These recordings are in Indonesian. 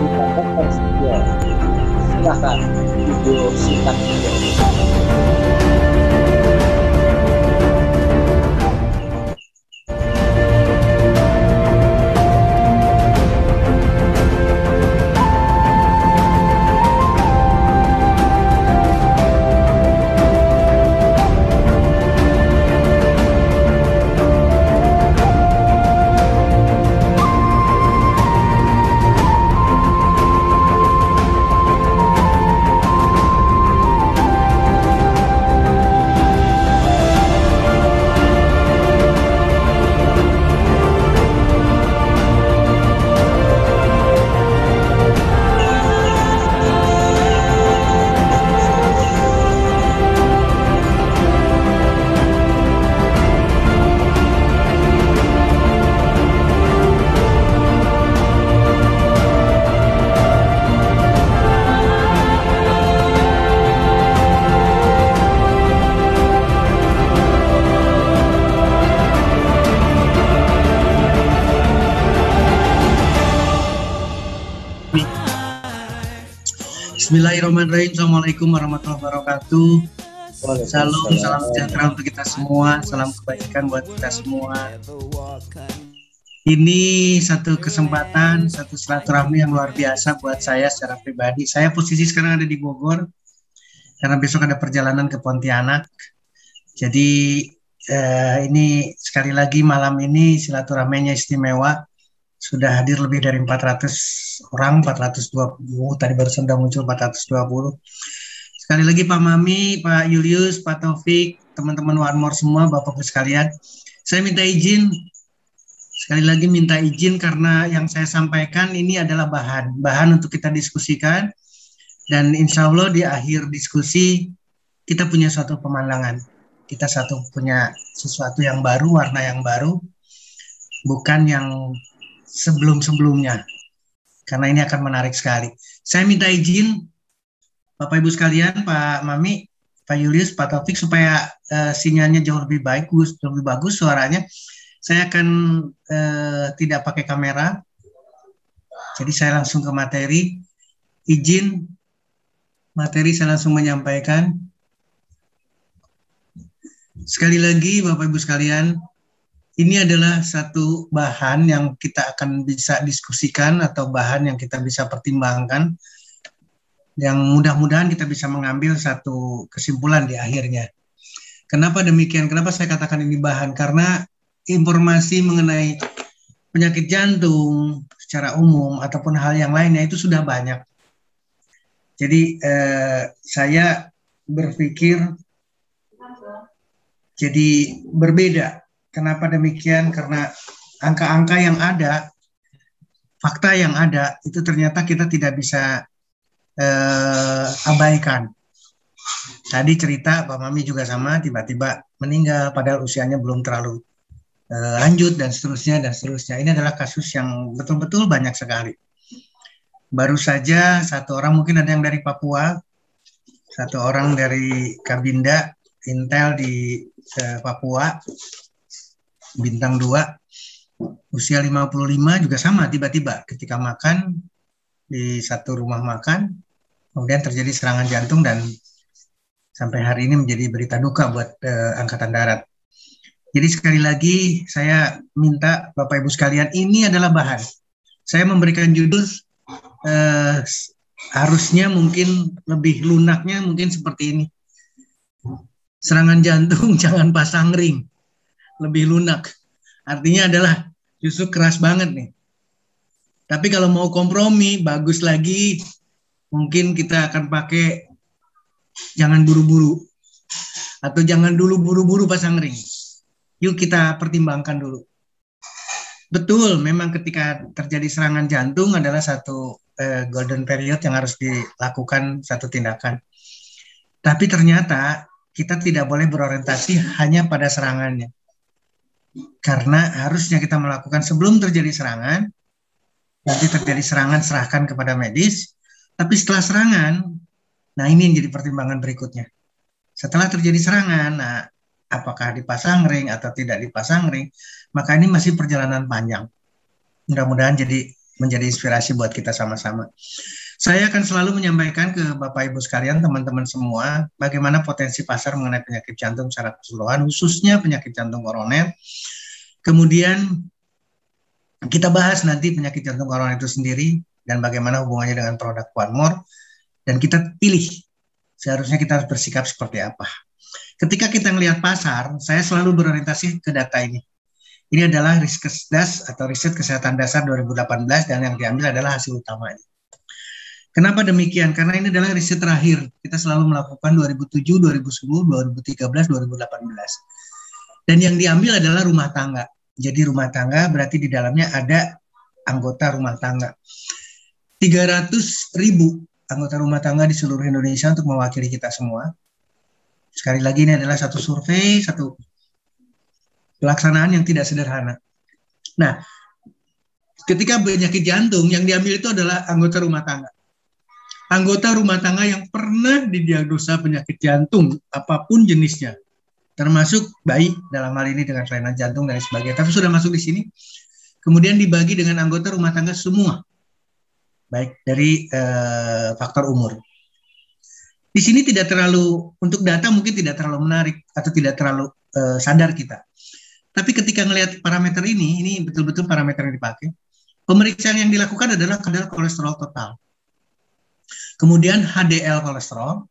cerita tentang football. Silakan video singkat video. Bismillahirrahmanirrahim. Assalamualaikum warahmatullahi wabarakatuh. Salam sejahtera untuk kita semua. Salam kebaikan buat kita semua. Ini satu kesempatan, satu silaturahmi yang luar biasa buat saya secara pribadi. Saya posisi sekarang ada di Bogor karena besok ada perjalanan ke Pontianak. Jadi ini sekali lagi malam ini silaturahminya istimewa. Sudah hadir lebih dari 400 orang, 420, tadi baru sudah muncul 420. Sekali lagi Pak Mami, Pak Julius, Pak Taufik, teman-teman One More semua, Bapak-Bapak sekalian. Saya minta izin, sekali lagi minta izin karena yang saya sampaikan ini adalah bahan untuk kita diskusikan. Dan insya Allah di akhir diskusi kita punya suatu pemandangan. Kita punya sesuatu yang baru, warna yang baru, bukan yang sebelum-sebelumnya, karena ini akan menarik sekali. Saya minta izin Bapak Ibu sekalian, Pak Mami, Pak Julius, Pak Taufik, supaya sinyalnya jauh lebih bagus suaranya. Saya akan tidak pakai kamera, jadi saya langsung ke materi. Izin materi, saya langsung menyampaikan. Sekali lagi Bapak Ibu sekalian, ini adalah satu bahan yang kita akan bisa diskusikan atau bahan yang kita bisa pertimbangkan, yang mudah-mudahan kita bisa mengambil satu kesimpulan di akhirnya. Kenapa demikian? Kenapa saya katakan ini bahan? Karena informasi mengenai penyakit jantung secara umum ataupun hal yang lainnya itu sudah banyak. Jadi saya berpikir jadi berbeda. Kenapa demikian? Karena angka-angka yang ada, fakta yang ada, itu ternyata kita tidak bisa abaikan. Tadi cerita Pak Mami juga sama, tiba-tiba meninggal, padahal usianya belum terlalu lanjut, dan seterusnya, dan seterusnya. Ini adalah kasus yang betul-betul banyak sekali. Baru saja satu orang, mungkin ada yang dari Papua, satu orang dari Kabinda, Intel di Papua, Bintang 2, usia 55 juga sama, tiba-tiba ketika makan di satu rumah makan, kemudian terjadi serangan jantung dan sampai hari ini menjadi berita duka buat Angkatan Darat. Jadi sekali lagi saya minta Bapak Ibu sekalian, ini adalah bahan. Saya memberikan judul harusnya mungkin lebih lunaknya mungkin seperti ini. Serangan jantung jangan pasang ring. Lebih lunak. Artinya adalah justru keras banget nih. Tapi kalau mau kompromi, bagus lagi, mungkin kita akan pakai jangan buru-buru. Atau jangan dulu buru-buru pasang ring. Yuk kita pertimbangkan dulu. Betul, memang ketika terjadi serangan jantung adalah satu golden period yang harus dilakukan satu tindakan. Tapi ternyata kita tidak boleh berorientasi hanya pada serangannya. Karena harusnya kita melakukan sebelum terjadi serangan, nanti terjadi serangan serahkan kepada medis, tapi setelah serangan, nah ini yang jadi pertimbangan berikutnya. Setelah terjadi serangan, nah apakah dipasang ring atau tidak dipasang ring, maka ini masih perjalanan panjang. Mudah-mudahan jadi menjadi inspirasi buat kita sama-sama. Saya akan selalu menyampaikan ke Bapak Ibu sekalian, teman-teman semua, bagaimana potensi pasar mengenai penyakit jantung secara keseluruhan, khususnya penyakit jantung koroner. Kemudian kita bahas nanti penyakit jantung koroner itu sendiri dan bagaimana hubungannya dengan produk One More, dan kita pilih seharusnya kita harus bersikap seperti apa. Ketika kita melihat pasar, saya selalu berorientasi ke data ini. Ini adalah Riskesdas atau Riset Kesehatan Dasar 2018 dan yang diambil adalah hasil utamanya. Kenapa demikian? Karena ini adalah riset terakhir. Kita selalu melakukan 2007, 2010, 2013, 2018. Dan yang diambil adalah rumah tangga. Jadi rumah tangga berarti di dalamnya ada anggota rumah tangga. 300.000 anggota rumah tangga di seluruh Indonesia untuk mewakili kita semua. Sekali lagi ini adalah satu survei, satu pelaksanaan yang tidak sederhana. Nah, ketika penyakit jantung yang diambil itu adalah anggota rumah tangga. Anggota rumah tangga yang pernah didiagnosa penyakit jantung, apapun jenisnya, termasuk bayi dalam hal ini dengan kelainan jantung dan sebagainya, tapi sudah masuk di sini, kemudian dibagi dengan anggota rumah tangga semua, baik dari faktor umur. Di sini tidak terlalu, untuk data mungkin tidak terlalu menarik atau tidak terlalu sadar kita. Tapi ketika melihat parameter ini betul-betul parameter yang dipakai. Pemeriksaan yang dilakukan adalah kadar kolesterol total. Kemudian HDL kolesterol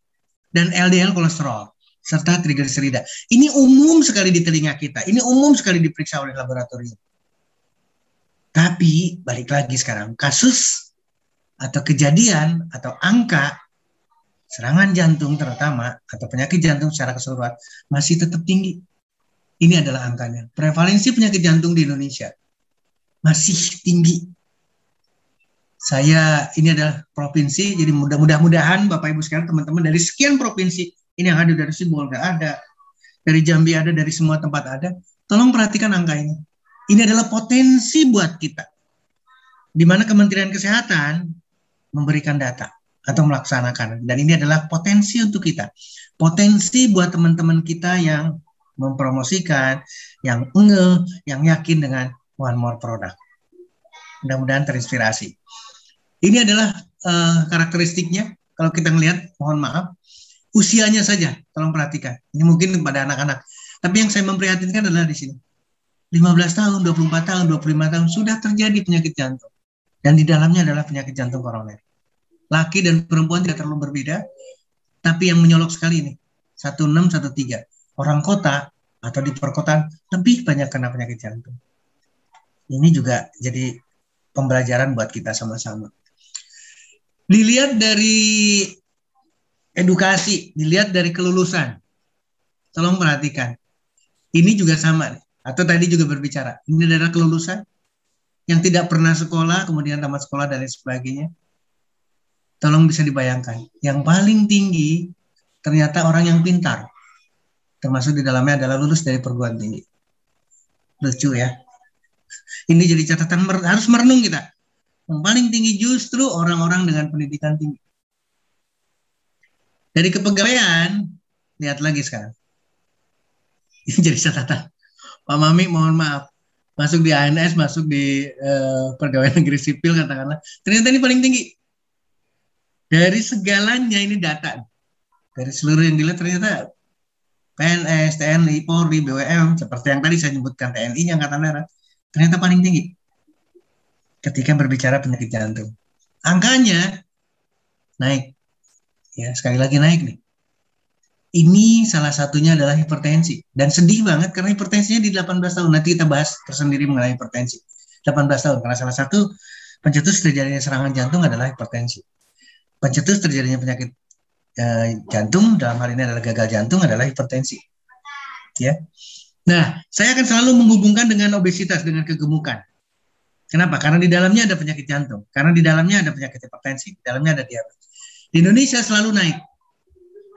dan LDL kolesterol serta trigliserida. Ini umum sekali di telinga kita. Ini umum sekali diperiksa oleh laboratorium. Tapi balik lagi sekarang, kasus atau kejadian atau angka serangan jantung terutama atau penyakit jantung secara keseluruhan masih tetap tinggi. Ini adalah angkanya. Prevalensi penyakit jantung di Indonesia masih tinggi. Ini adalah provinsi, jadi mudah-mudahan Bapak Ibu sekalian, teman-teman dari sekian provinsi, ini yang ada dari Sibolga ada, dari Jambi ada, dari semua tempat ada, tolong perhatikan angka ini. Ini adalah potensi buat kita, di mana Kementerian Kesehatan memberikan data atau melaksanakan, dan ini adalah potensi untuk kita, potensi buat teman-teman kita yang mempromosikan, yang yang yakin dengan One More product. Mudah-mudahan terinspirasi. Ini adalah karakteristiknya. Kalau kita melihat, mohon maaf, usianya saja, tolong perhatikan. Ini mungkin pada anak-anak. Tapi yang saya memprihatinkan adalah di sini. 15 tahun, 24 tahun, 25 tahun sudah terjadi penyakit jantung. Dan di dalamnya adalah penyakit jantung koroner. Laki dan perempuan tidak terlalu berbeda, tapi yang menyolok sekali ini, 16, 13. Orang kota atau di perkotaan lebih banyak kena penyakit jantung. Ini juga jadi pembelajaran buat kita sama-sama. Dilihat dari edukasi, dilihat dari kelulusan. Tolong perhatikan. Ini juga sama, atau tadi juga berbicara. Ini adalah kelulusan yang tidak pernah sekolah, kemudian tamat sekolah dan lain sebagainya. Tolong bisa dibayangkan. Yang paling tinggi ternyata orang yang pintar. Termasuk di dalamnya adalah lulus dari perguruan tinggi. Lucu ya. Ini jadi catatan harus merenung kita. Yang paling tinggi justru orang-orang dengan pendidikan tinggi. Dari kepegawaian, lihat lagi sekarang. Ini jadi catatan. Pak Mami, mohon maaf. Masuk di ANS, masuk di pegawai negeri sipil katakanlah. Ternyata ini paling tinggi. Dari segalanya ini data. Dari seluruh yang dilihat ternyata PNS, TNI, Polri, BWM, seperti yang tadi saya sebutkan TNI-nya Angkatan Darat, ternyata paling tinggi ketika berbicara penyakit jantung. Angkanya naik. Ya, sekali lagi naik nih. Ini salah satunya adalah hipertensi. Dan sedih banget karena hipertensinya di 18 tahun. Nanti kita bahas tersendiri mengenai hipertensi. 18 tahun. Karena salah satu pencetus terjadinya serangan jantung adalah hipertensi. Pencetus terjadinya penyakit jantung, dalam hal ini adalah gagal jantung, adalah hipertensi. Ya. Nah, saya akan selalu menghubungkan dengan obesitas, dengan kegemukan. Kenapa? Karena di dalamnya ada penyakit jantung. Karena di dalamnya ada penyakit hipertensi. Di dalamnya ada diabetes. Di Indonesia selalu naik.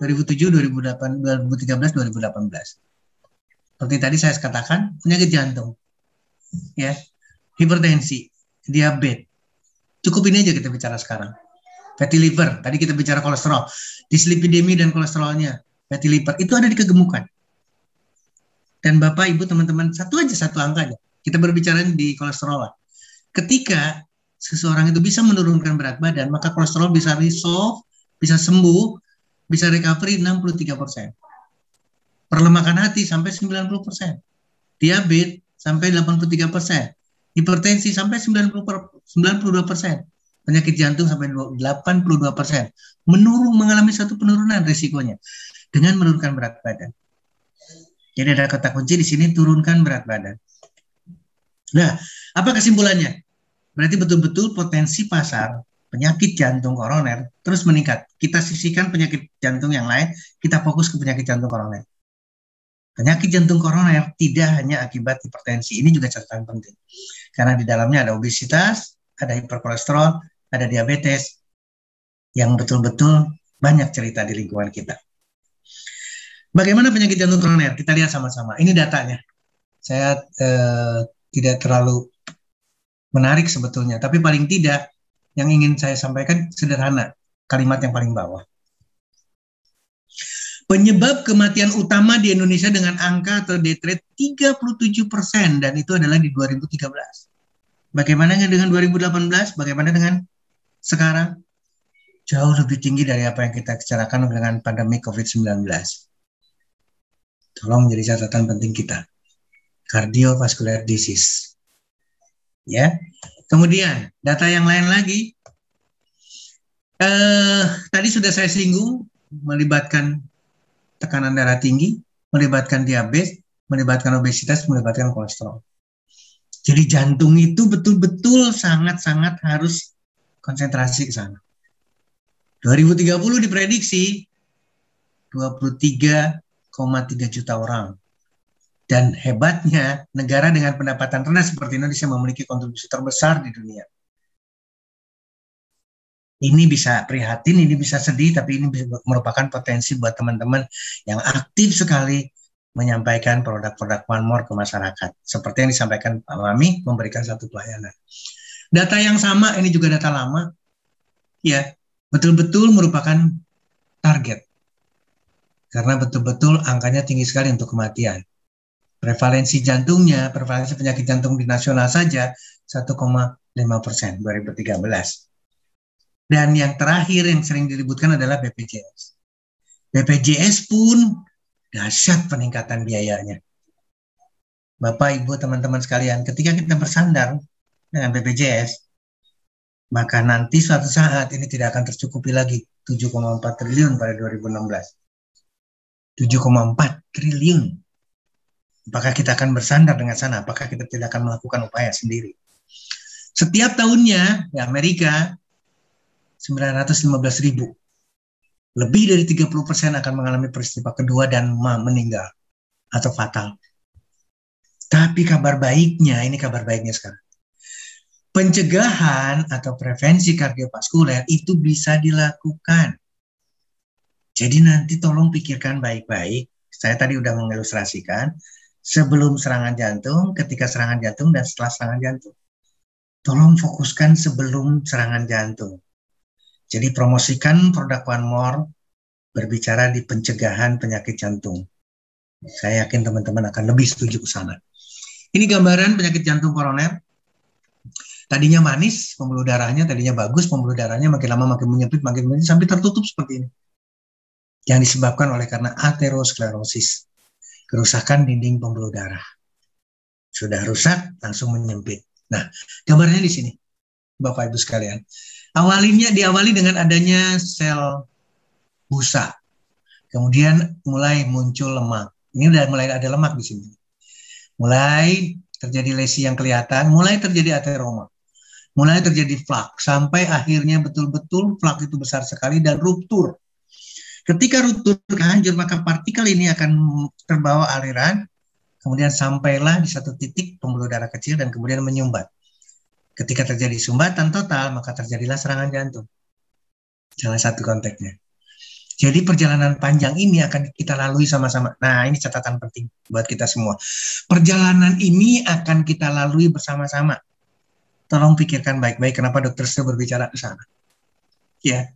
2007, 2008, 2013, 2018. Seperti tadi saya katakan, penyakit jantung. Ya. Hipertensi, diabetes. Cukup ini aja kita bicara sekarang. Fatty liver, tadi kita bicara kolesterol. Dislipidemi dan kolesterolnya. Fatty liver, itu ada di kegemukan. Dan Bapak, Ibu, teman-teman, satu angka aja. Kita berbicara di kolesterol. Ketika seseorang itu bisa menurunkan berat badan, maka kolesterol bisa resolve, bisa sembuh, bisa recovery 63%. Perlemakan hati sampai 90%. Diabetes sampai 83%. Hipertensi sampai 92%. Penyakit jantung sampai 82%. Mengalami satu penurunan risikonya dengan menurunkan berat badan. Jadi ada kata kunci di sini, turunkan berat badan. Nah, apa kesimpulannya? Berarti betul-betul potensi pasar penyakit jantung koroner terus meningkat. Kita sisihkan penyakit jantung yang lain, kita fokus ke penyakit jantung koroner. Penyakit jantung koroner tidak hanya akibat hipertensi, ini juga catatan penting. Karena di dalamnya ada obesitas, ada hiperkolesterol, ada diabetes, yang betul-betul banyak cerita di lingkungan kita. Bagaimana penyakit jantung koroner? Kita lihat sama-sama. Ini datanya. Saya tidak terlalu menarik sebetulnya, tapi paling tidak yang ingin saya sampaikan sederhana, kalimat yang paling bawah. Penyebab kematian utama di Indonesia dengan angka atau death rate 37%, dan itu adalah di 2013. Bagaimana dengan 2018? Bagaimana dengan sekarang? Jauh lebih tinggi dari apa yang kita bicarakan dengan pandemi COVID-19. Tolong menjadi catatan penting kita. Cardiovascular disease. Ya. Kemudian, data yang lain lagi. Tadi sudah saya singgung, melibatkan tekanan darah tinggi, melibatkan diabetes, melibatkan obesitas, melibatkan kolesterol. Jadi jantung itu betul-betul sangat-sangat harus konsentrasi ke sana. 2030 diprediksi 23,3 juta orang. Dan hebatnya, negara dengan pendapatan rendah seperti Indonesia memiliki kontribusi terbesar di dunia. Ini bisa prihatin, ini bisa sedih, tapi ini merupakan potensi buat teman-teman yang aktif sekali menyampaikan produk-produk One More ke masyarakat. Seperti yang disampaikan Pak Mami, memberikan satu pelayanan. Data yang sama, ini juga data lama, ya, betul-betul merupakan target. Karena betul-betul angkanya tinggi sekali untuk kematian. Prevalensi jantungnya, prevalensi penyakit jantung di nasional saja 1,5% 2013. Dan yang terakhir yang sering diributkan adalah BPJS. BPJS pun dahsyat peningkatan biayanya. Bapak, Ibu, teman-teman sekalian, ketika kita bersandar dengan BPJS, maka nanti suatu saat ini tidak akan tercukupi lagi 7,4 triliun pada 2016. 7,4 triliun. Apakah kita akan bersandar dengan sana? Apakah kita tidak akan melakukan upaya sendiri? Setiap tahunnya di Amerika 915.000. Lebih dari 30% akan mengalami peristiwa kedua dan meninggal atau fatal. Tapi kabar baiknya, ini kabar baiknya sekarang. Pencegahan atau prevensi kardiovaskuler itu bisa dilakukan. Jadi nanti tolong pikirkan baik-baik. Saya tadi udah mengilustrasikan sebelum serangan jantung, ketika serangan jantung, dan setelah serangan jantung. Tolong fokuskan sebelum serangan jantung. Jadi promosikan produk One More berbicara di pencegahan penyakit jantung. Saya yakin teman-teman akan lebih setuju ke sana. Ini gambaran penyakit jantung koroner. Tadinya manis pembuluh darahnya, tadinya bagus pembuluh darahnya, makin lama makin menyempit, sampai tertutup seperti ini. Yang disebabkan oleh karena aterosklerosis, kerusakan dinding pembuluh darah. Sudah rusak, langsung menyempit. Nah, gambarnya di sini, Bapak Ibu sekalian. Diawali dengan adanya sel busa. Kemudian mulai muncul lemak. Ini udah mulai ada lemak di sini. Mulai terjadi lesi yang kelihatan, mulai terjadi ateroma. Mulai terjadi flak, sampai akhirnya betul-betul flak itu besar sekali dan ruptur. Ketika ruptur hancur, maka partikel ini akan terbawa aliran, kemudian sampailah di satu titik pembuluh darah kecil dan kemudian menyumbat. Ketika terjadi sumbatan total, maka terjadilah serangan jantung. Salah satu konteksnya. Jadi perjalanan panjang ini akan kita lalui sama-sama. Nah, ini catatan penting buat kita semua. Perjalanan ini akan kita lalui bersama-sama. Tolong pikirkan baik-baik kenapa dokter sudah berbicara ke sana. Ya.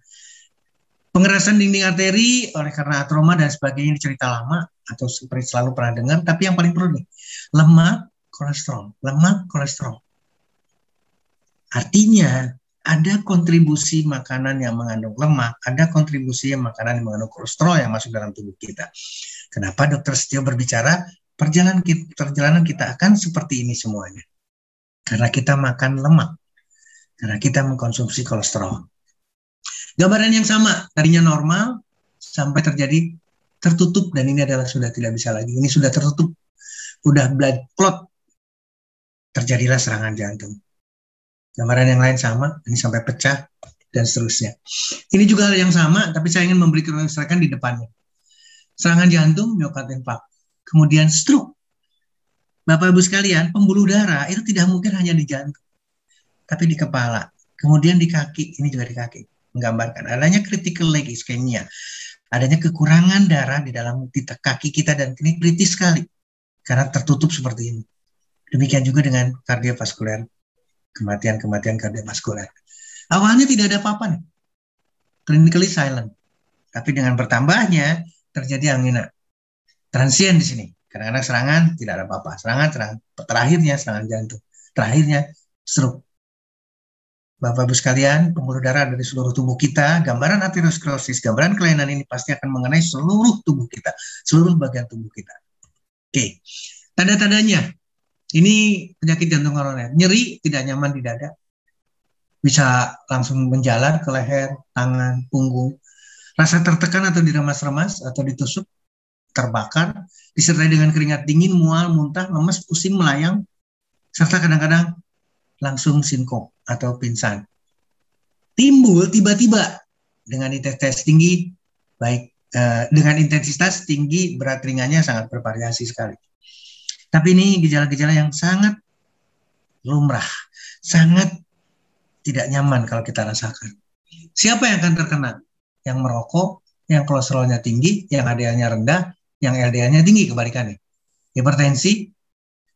Pengerasan dinding arteri oleh karena atroma dan sebagainya, ini cerita lama atau seperti selalu pernah dengar, tapi yang paling perlu nih, lemak, kolesterol. Artinya ada kontribusi makanan yang mengandung lemak, ada kontribusi makanan yang mengandung kolesterol yang masuk dalam tubuh kita. Kenapa Dokter Setio berbicara perjalanan kita akan seperti ini semuanya? Karena kita makan lemak, karena kita mengkonsumsi kolesterol. Gambaran yang sama, tadinya normal sampai terjadi tertutup, dan ini adalah sudah tidak bisa lagi. Ini sudah tertutup, udah blood clot, terjadilah serangan jantung. Gambaran yang lain sama, ini sampai pecah dan seterusnya. Ini juga hal yang sama, tapi saya ingin memberikan ilustrasikan di depannya. Serangan jantung, myocardial infarct, kemudian stroke. Bapak Ibu sekalian, pembuluh darah itu tidak mungkin hanya di jantung, tapi di kepala, kemudian di kaki, ini juga di kaki, menggambarkan adanya critical leg ischemia, adanya kekurangan darah di dalam kaki kita, dan ini kritis sekali karena tertutup seperti ini. Demikian juga dengan kardiovaskuler, kematian kardiovaskuler. Awalnya tidak ada apa-apa nih, clinically silent, tapi dengan bertambahnya terjadi angina transien di sini. Kadang-kadang serangan tidak ada apa-apa, serangan terakhirnya serangan jantung, terakhirnya stroke. Bapak Ibu sekalian, pembuluh darah dari seluruh tubuh kita, gambaran aterosklerosis, gambaran kelainan ini pasti akan mengenai seluruh tubuh kita, seluruh bagian tubuh kita. Oke, tanda-tandanya, ini penyakit jantung koroner, nyeri, tidak nyaman di dada, bisa langsung menjalar ke leher, tangan, punggung, rasa tertekan atau diremas-remas atau ditusuk, terbakar, disertai dengan keringat dingin, mual, muntah, lemes, pusing, melayang, serta kadang-kadang langsung sinkop atau pingsan. Timbul tiba-tiba dengan intensitas tinggi, dengan intensitas tinggi, berat ringannya sangat bervariasi sekali. Tapi ini gejala-gejala yang sangat lumrah, sangat tidak nyaman kalau kita rasakan. Siapa yang akan terkena? Yang merokok, yang kolesterolnya tinggi, yang HDL-nya rendah, yang LDL-nya tinggi, kebalikannya. Hipertensi,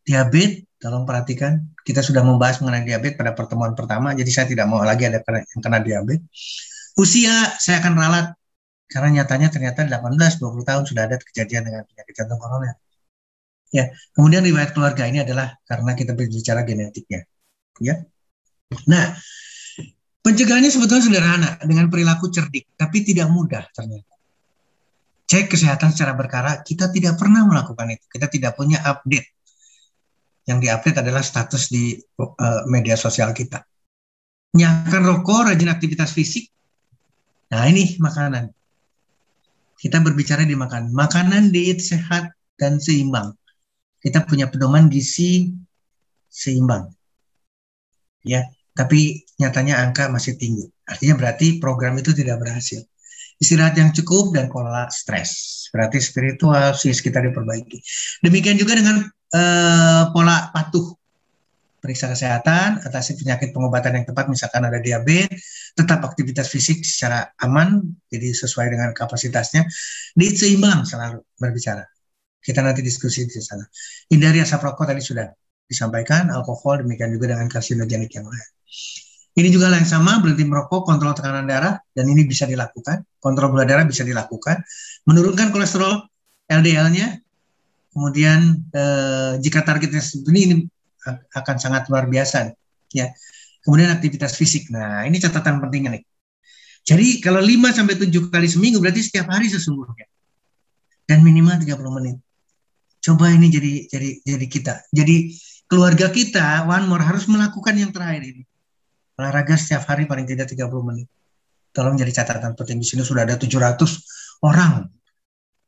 diabetes, tolong perhatikan, kita sudah membahas mengenai diabetes pada pertemuan pertama, jadi saya tidak mau lagi ada yang kena diabetes. Usia, saya akan ralat, karena nyatanya ternyata 18-20 tahun sudah ada kejadian dengan penyakit jantung koroner. Ya, kemudian riwayat keluarga, ini adalah karena kita berbicara genetiknya. Ya. Nah, pencegahannya sebetulnya sederhana, dengan perilaku cerdik, tapi tidak mudah ternyata. Cek kesehatan secara berkala, kita tidak pernah melakukan itu, kita tidak punya update. Yang diupdate adalah status di media sosial kita. Nyalakan rokok, rajin aktivitas fisik. Nah, ini makanan. Kita berbicara di makanan. Makanan diet sehat dan seimbang. Kita punya pedoman gizi seimbang. Ya, tapi nyatanya angka masih tinggi. Artinya berarti program itu tidak berhasil. Istirahat yang cukup dan kelola stres. Berarti spiritual, psikis kita diperbaiki. Demikian juga dengan pola patuh, periksa kesehatan, atasi penyakit, pengobatan yang tepat, misalkan ada diabetes, tetap aktivitas fisik secara aman, jadi sesuai dengan kapasitasnya, diet seimbang selalu berbicara. Kita nanti diskusi di sana. Hindari asap rokok, tadi sudah disampaikan, alkohol, demikian juga dengan karsinogenik yang lain. Ini juga yang sama, berhenti merokok, kontrol tekanan darah, dan ini bisa dilakukan, kontrol gula darah bisa dilakukan, menurunkan kolesterol, LDL-nya, kemudian jika targetnya ini akan sangat luar biasa, ya. Kemudian aktivitas fisik. Nah, ini catatan pentingnya nih. Jadi kalau 5-7 kali seminggu berarti setiap hari sesungguhnya. Dan minimal 30 menit. Coba ini jadi kita. Jadi keluarga kita, one more, harus melakukan yang terakhir ini. Olahraga setiap hari paling tidak 30 menit. Tolong jadi catatan penting. Di sini sudah ada 700 orang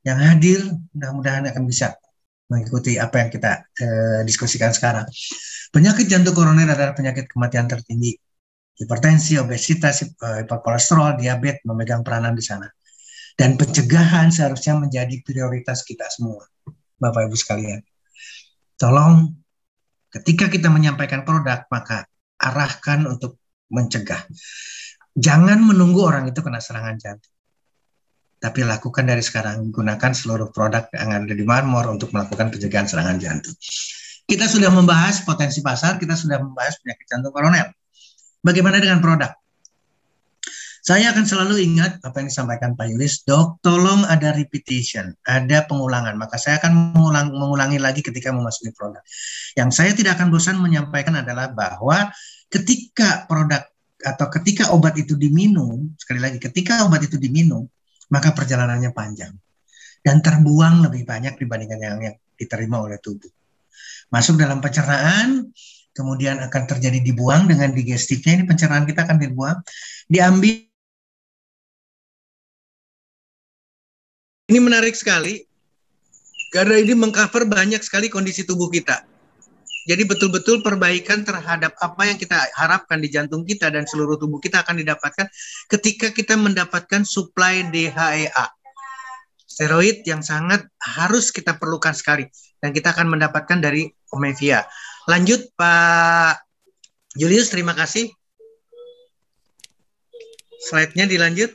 yang hadir, mudah-mudahan akan bisa mengikuti apa yang kita diskusikan sekarang. Penyakit jantung koroner adalah penyakit kematian tertinggi. Hipertensi, obesitas, hiperkolesterol, diabetes memegang peranan di sana. Dan pencegahan seharusnya menjadi prioritas kita semua, Bapak Ibu sekalian. Tolong, ketika kita menyampaikan produk, maka arahkan untuk mencegah. Jangan menunggu orang itu kena serangan jantung. Tapi lakukan dari sekarang, gunakan seluruh produk yang ada di Marmor untuk melakukan pencegahan serangan jantung. Kita sudah membahas potensi pasar, kita sudah membahas penyakit jantung koroner. Bagaimana dengan produk? Saya akan selalu ingat apa yang disampaikan Pak Yulis, Dok, tolong ada repetition, ada pengulangan. Maka saya akan mengulangi lagi ketika memasuki produk. Yang saya tidak akan bosan menyampaikan adalah bahwa ketika produk atau ketika obat itu diminum, sekali lagi, ketika obat itu diminum, maka perjalanannya panjang dan terbuang lebih banyak dibandingkan yang diterima oleh tubuh. Masuk dalam pencernaan, kemudian akan terjadi dibuang dengan digestifnya, ini pencernaan kita akan dibuang, diambil. Ini menarik sekali, karena ini mengcover banyak sekali kondisi tubuh kita. Jadi betul-betul perbaikan terhadap apa yang kita harapkan di jantung kita dan seluruh tubuh kita akan didapatkan ketika kita mendapatkan suplai DHEA. Steroid yang sangat harus kita perlukan sekali. Dan kita akan mendapatkan dari Omevia. Lanjut Pak Julius, terima kasih. Slide-nya dilanjut.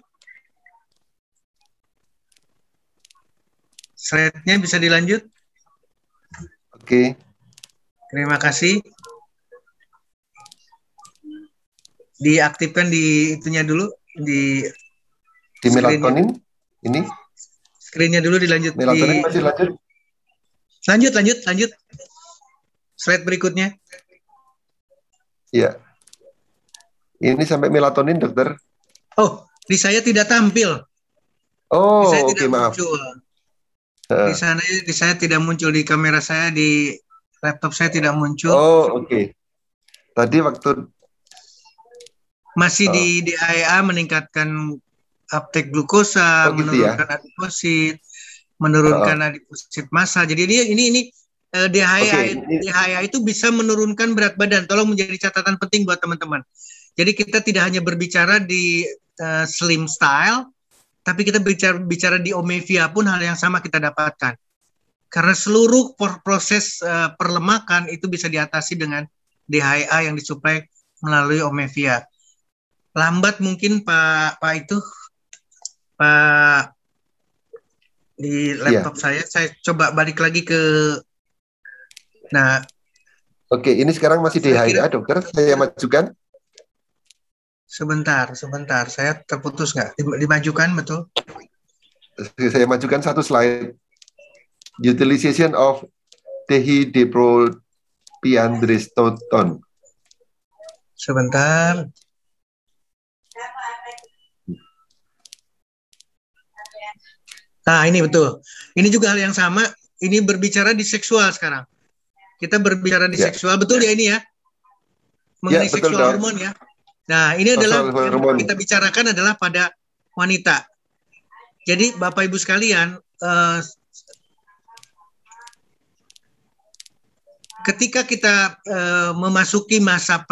Slide-nya bisa dilanjut. Oke. Terima kasih. Diaktifkan di itunya dulu, di melatonin ini. Screen-nya dulu dilanjut. Melatonin masih lanjut. Lanjut. Slide berikutnya. Iya. Ini sampai melatonin, dokter. Oh, di saya tidak tampil. Oh, oke, maaf. Muncul. Di saya tidak muncul, di kamera saya, di laptop saya tidak muncul. Oh, oke. Tadi waktu masih di DHEA meningkatkan uptake glukosa, menurunkan adiposit, menurunkan adiposit massa. Jadi ini DHEA itu bisa menurunkan berat badan. Tolong menjadi catatan penting buat teman-teman. Jadi kita tidak hanya berbicara di slim style, tapi kita bicara di Omevia pun hal yang sama kita dapatkan. Karena seluruh proses perlemakan itu bisa diatasi dengan DHEA yang disuplai melalui Omevia. Lambat mungkin Pak di laptop saya coba balik lagi ke. Nah, oke, ini sekarang masih DHEA, dokter. Saya majukan. Sebentar, saya terputus nggak? Dimajukan, betul? Saya majukan satu slide. Utilization of dihydropiandrosterone. Sebentar. Nah, ini betul. Ini juga hal yang sama. Ini berbicara di seksual sekarang. Kita berbicara di seksual, betul ya ini ya? Mengenai seksual hormon ya. Nah, ini adalah yang kita bicarakan adalah pada wanita. Jadi Bapak Ibu sekalian, ketika kita memasuki masa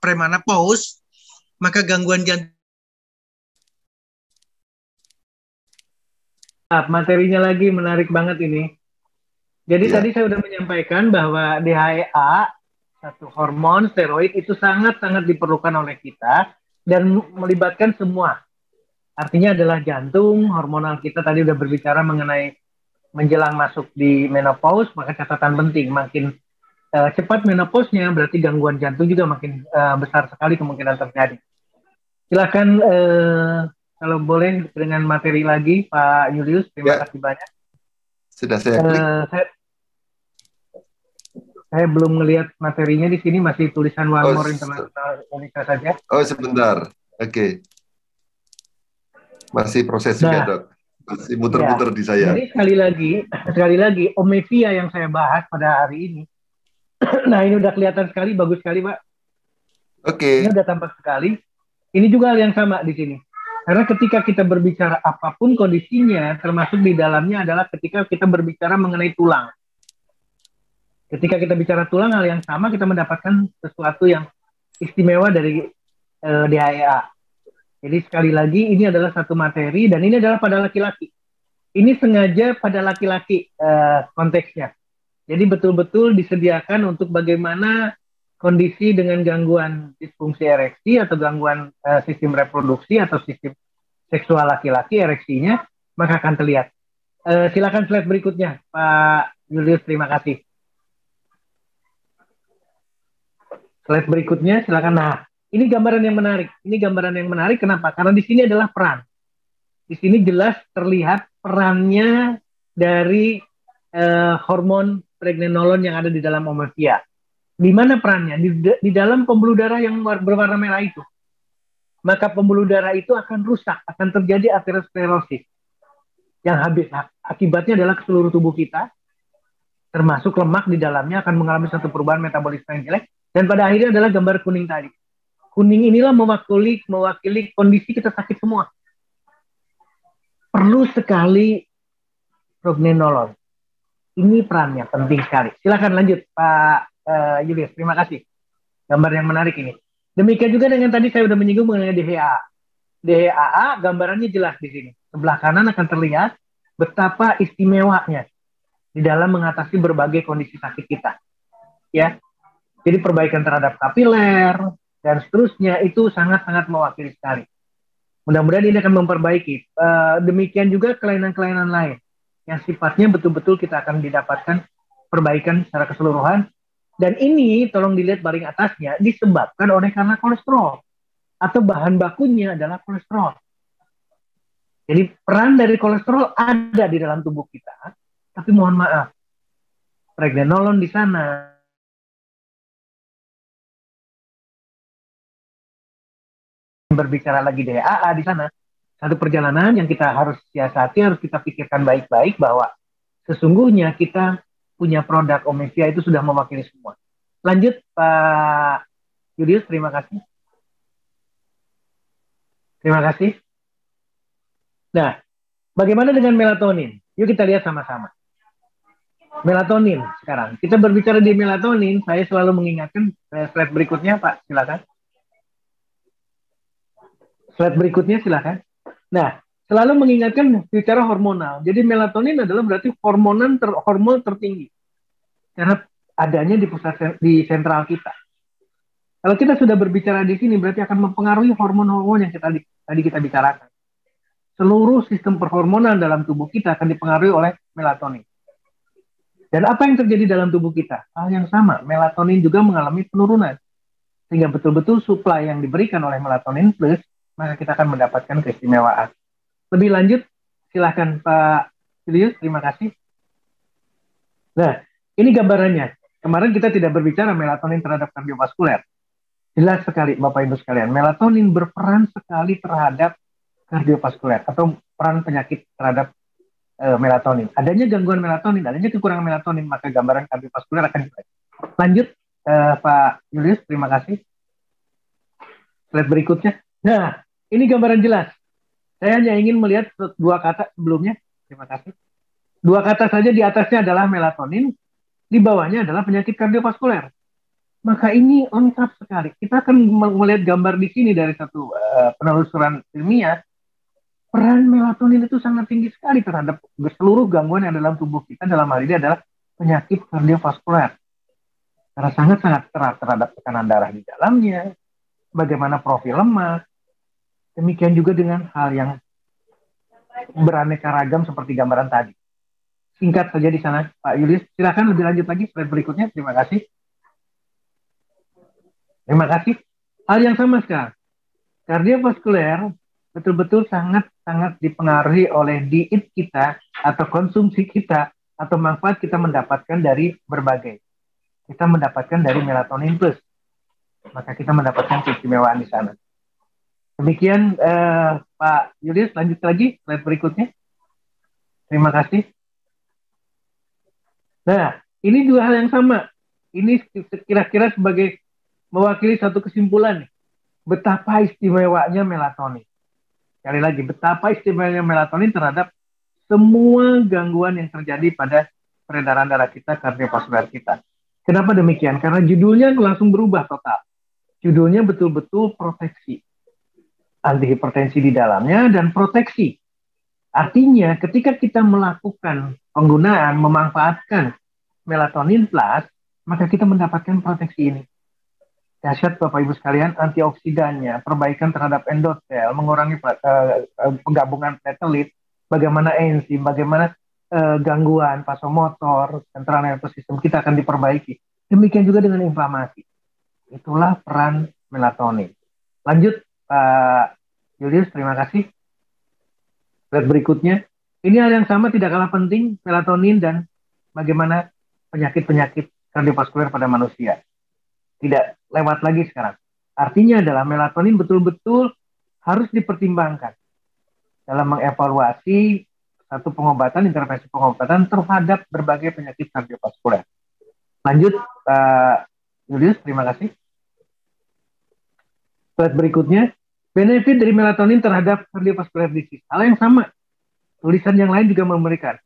premenopause, maka gangguan jantung. Materinya lagi menarik banget ini. Jadi tadi saya sudah menyampaikan bahwa DHEA, satu hormon steroid itu sangat-sangat diperlukan oleh kita dan melibatkan semua. Artinya adalah jantung, hormonal kita tadi sudah berbicara mengenai menjelang masuk di menopause, maka catatan penting, makin cepat menopause-nya berarti gangguan jantung juga makin besar sekali kemungkinan terjadi. Silakan kalau boleh dengan materi lagi Pak Julius, terima kasih banyak. Sudah saya klik. Saya belum melihat materinya di sini, masih tulisan One More International Indonesia saja. Oh, sebentar. Oke. Masih proses juga, Dok. Masih muter-muter di saya. Jadi sekali lagi Omevia yang saya bahas pada hari ini. Nah, ini udah kelihatan sekali, bagus sekali, Pak. Oke. Ini udah tampak sekali. Ini juga hal yang sama di sini. Karena ketika kita berbicara apapun kondisinya, termasuk di dalamnya adalah ketika kita berbicara mengenai tulang. Ketika kita bicara tulang, hal yang sama, kita mendapatkan sesuatu yang istimewa dari DHEA. Jadi sekali lagi, ini adalah satu materi, dan ini adalah pada laki-laki. Ini sengaja pada laki-laki konteksnya. Jadi betul-betul disediakan untuk bagaimana kondisi dengan gangguan disfungsi ereksi atau gangguan sistem reproduksi atau sistem seksual laki-laki, ereksinya, maka akan terlihat. Silakan slide berikutnya, Pak Julius, terima kasih. Slide berikutnya, silakan. Nah, ini gambaran yang menarik. Ini gambaran yang menarik, kenapa? Karena di sini adalah peran. Di sini jelas terlihat perannya dari hormon pregnenolon yang ada di dalam Omevia. Di mana perannya? Di dalam pembuluh darah yang berwarna merah itu. Maka pembuluh darah itu akan rusak, akan terjadi aterosklerosis. Yang habis akibatnya adalah ke seluruh tubuh kita, termasuk lemak di dalamnya akan mengalami satu perubahan metabolisme yang jelek. Dan pada akhirnya adalah gambar kuning tadi. Kuning inilah mewakili kondisi kita sakit semua. Perlu sekali prognenolon. Ini perannya penting sekali. Silakan lanjut Pak Julius. Terima kasih. Gambar yang menarik ini. Demikian juga dengan tadi saya sudah menyinggung mengenai DHA. DHA gambarannya jelas di sini. Sebelah kanan akan terlihat betapa istimewanya di dalam mengatasi berbagai kondisi sakit kita. Ya. Jadi perbaikan terhadap kapiler dan seterusnya itu sangat-sangat mewakili sekali. Mudah-mudahan ini akan memperbaiki. Demikian juga kelainan-kelainan lain yang sifatnya betul-betul kita akan didapatkan perbaikan secara keseluruhan. Dan ini tolong dilihat baring atasnya disebabkan oleh karena kolesterol atau bahan bakunya adalah kolesterol. Jadi peran dari kolesterol ada di dalam tubuh kita, tapi mohon maaf, pregnenolon di sana, berbicara lagi DHA di sana, satu perjalanan yang kita harus siasati, harus kita pikirkan baik-baik bahwa sesungguhnya kita punya produk Omesia itu sudah mewakili semua. Lanjut Pak Julius, terima kasih. Terima kasih. Nah, bagaimana dengan melatonin? Yuk kita lihat sama-sama. Melatonin sekarang. Kita berbicara di melatonin, saya selalu mengingatkan slide berikutnya Pak, silakan. Slide berikutnya silakan. Nah, selalu mengingatkan bicara hormonal. Jadi melatonin adalah berarti hormon tertinggi. Karena adanya di sentral kita. Kalau kita sudah berbicara di sini berarti akan mempengaruhi hormon-hormon yang tadi kita bicarakan. Seluruh sistem perhormonan dalam tubuh kita akan dipengaruhi oleh melatonin. Dan apa yang terjadi dalam tubuh kita? Hal yang sama, melatonin juga mengalami penurunan. Sehingga betul-betul suplai yang diberikan oleh melatonin plus, maka kita akan mendapatkan keistimewaan. Lebih lanjut, silahkan Pak Julius, terima kasih. Nah, ini gambarannya. Kemarin kita tidak berbicara melatonin terhadap kardiovaskuler. Jelas sekali Bapak Ibu sekalian, melatonin berperan sekali terhadap kardiovaskuler atau peran penyakit terhadap melatonin. Adanya gangguan melatonin, adanya kekurangan melatonin, maka gambaran kardiovaskuler akan dibalik. Lanjut Pak Julius, terima kasih. Slide berikutnya. Nah, ini gambaran jelas. Saya hanya ingin melihat dua kata sebelumnya. Terima kasih. Dua kata saja, di atasnya adalah melatonin, di bawahnya adalah penyakit kardiovaskuler. Maka ini lengkap sekali. Kita akan melihat gambar di sini dari satu penelusuran ilmiah. Peran melatonin itu sangat tinggi sekali terhadap seluruh gangguan yang dalam tubuh kita. Dalam hal ini adalah penyakit kardiovaskuler. Karena sangat-sangat terhadap tekanan darah di dalamnya, bagaimana profil lemak, demikian juga dengan hal yang beraneka ragam seperti gambaran tadi. Singkat saja di sana, Pak Julius. Silakan lebih lanjut lagi slide berikutnya. Terima kasih. Terima kasih. Hal yang sama sekarang. Kardiovaskuler betul-betul sangat-sangat dipengaruhi oleh diet kita atau konsumsi kita atau manfaat kita mendapatkan dari berbagai. Kita mendapatkan dari melatonin plus. Maka kita mendapatkan keistimewaan di sana. Demikian Pak Julius, lanjut lagi slide berikutnya. Terima kasih. Nah, ini dua hal yang sama. Ini kira-kira sebagai mewakili satu kesimpulan. Betapa istimewanya melatonin. Sekali lagi, betapa istimewanya melatonin terhadap semua gangguan yang terjadi pada peredaran darah kita, kardiovaskuler kita. Kenapa demikian? Karena judulnya langsung berubah total. Judulnya betul-betul proteksi. Antihipertensi di dalamnya dan proteksi. Artinya ketika kita melakukan penggunaan, memanfaatkan melatonin plus, maka kita mendapatkan proteksi ini. Dahsyat Bapak Ibu sekalian, antioksidannya, perbaikan terhadap endotel, mengurangi penggabungan platelet, bagaimana enzim, bagaimana gangguan vasomotor, central nervous system kita akan diperbaiki. Demikian juga dengan inflamasi. Itulah peran melatonin. Lanjut Pak Julius, terima kasih. Slide berikutnya. Ini hal yang sama, tidak kalah penting, melatonin dan bagaimana penyakit-penyakit kardiovaskuler pada manusia. tidak lewat lagi sekarang. Artinya adalah melatonin betul-betul harus dipertimbangkan dalam mengevaluasi satu pengobatan, intervensi pengobatan terhadap berbagai penyakit kardiovaskuler. Lanjut, Pak Julius, terima kasih. Slide berikutnya, benefit dari melatonin terhadap cardiovascular disease. Hal yang sama, tulisan yang lain juga memberikan.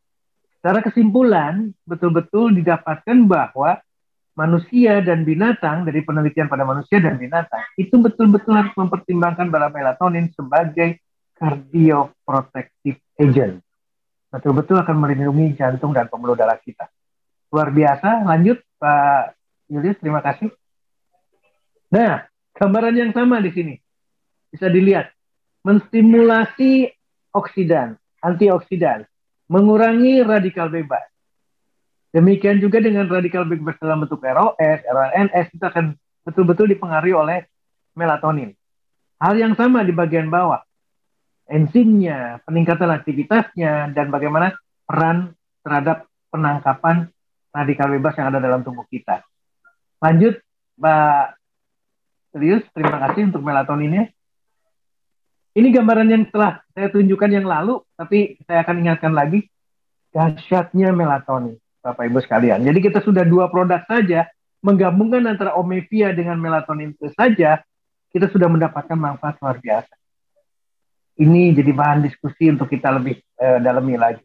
Secara kesimpulan, betul-betul didapatkan bahwa manusia dan binatang, dari penelitian pada manusia dan binatang, itu betul-betul harus mempertimbangkan bahwa melatonin sebagai cardioprotective agent. Betul-betul akan melindungi jantung dan pembuluh darah kita. Luar biasa. Lanjut, Pak Julius, terima kasih. Nah, gambaran yang sama di sini. Bisa dilihat. Menstimulasi oksidan, antioksidan, mengurangi radikal bebas. Demikian juga dengan radikal bebas dalam bentuk ROS, RNS, itu akan betul-betul dipengaruhi oleh melatonin. Hal yang sama di bagian bawah. Enzimnya, peningkatan aktivitasnya, dan bagaimana peran terhadap penangkapan radikal bebas yang ada dalam tubuh kita. Lanjut, Pak Julius, terima kasih untuk melatoninnya. Ini gambaran yang telah saya tunjukkan yang lalu, tapi saya akan ingatkan lagi, dahsyatnya melatonin, Bapak Ibu sekalian. Jadi kita sudah 2 produk saja, menggabungkan antara Omevia dengan melatonin itu saja, kita sudah mendapatkan manfaat luar biasa. Ini jadi bahan diskusi untuk kita lebih dalami lagi.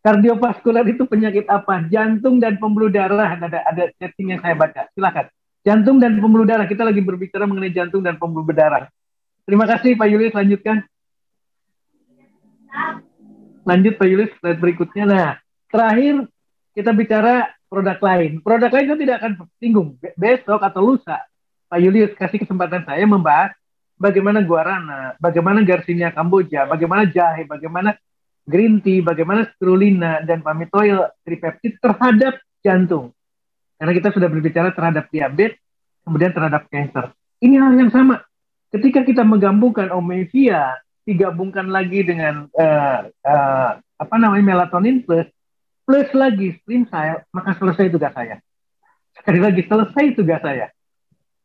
Kardiovaskuler itu penyakit apa? Jantung dan pembuluh darah. Ada setting yang saya baca. Silakan. Jantung dan pembuluh darah. Kita lagi berbicara mengenai jantung dan pembuluh darah. Terima kasih Pak Julius. Lanjutkan. Lanjut Pak Julius. Slide berikutnya. Nah, terakhir kita bicara produk lain. Produk lain itu tidak akan singgung. Besok atau lusa, Pak Julius kasih kesempatan saya membahas bagaimana guarana, bagaimana Garcinia Kamboja, bagaimana jahe, bagaimana green tea, bagaimana spirulina dan palmitoil tripeptid terhadap jantung. Karena kita sudah berbicara terhadap diabetes, kemudian terhadap kanker. Ini hal yang sama. Ketika kita menggabungkan Omevia, digabungkan lagi dengan melatonin plus lagi slim cell, maka selesai tugas saya. Sekali lagi, selesai tugas saya.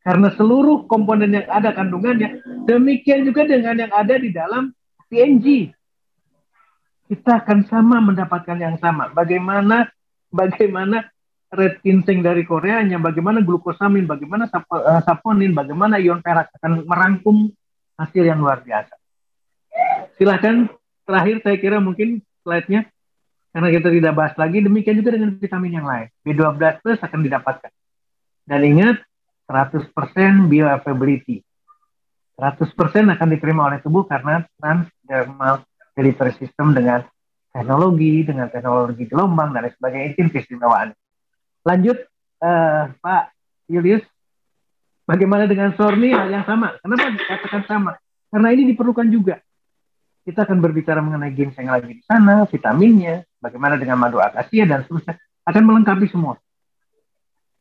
Karena seluruh komponen yang ada kandungannya, demikian juga dengan yang ada di dalam PNG. Kita akan sama mendapatkan yang sama. Bagaimana red ginseng dari Koreanya, bagaimana glukosamin, bagaimana saponin, bagaimana ion perak akan merangkum hasil yang luar biasa. Silahkan, terakhir saya kira mungkin slide-nya, karena kita tidak bahas lagi, demikian juga dengan vitamin yang lain. B12 plus akan didapatkan. Dan ingat, 100% bioavailability. 100% akan diterima oleh tubuh karena transdermal delivery system dengan teknologi gelombang dan sebagainya. Itu keistimewaan. Lanjut, Pak Julius, bagaimana dengan Sorni? Hal yang sama. Kenapa dikatakan sama? Karena ini diperlukan juga. Kita akan berbicara mengenai ginseng lagi di sana, vitaminnya, bagaimana dengan madu akasia dan seterusnya, akan melengkapi semua.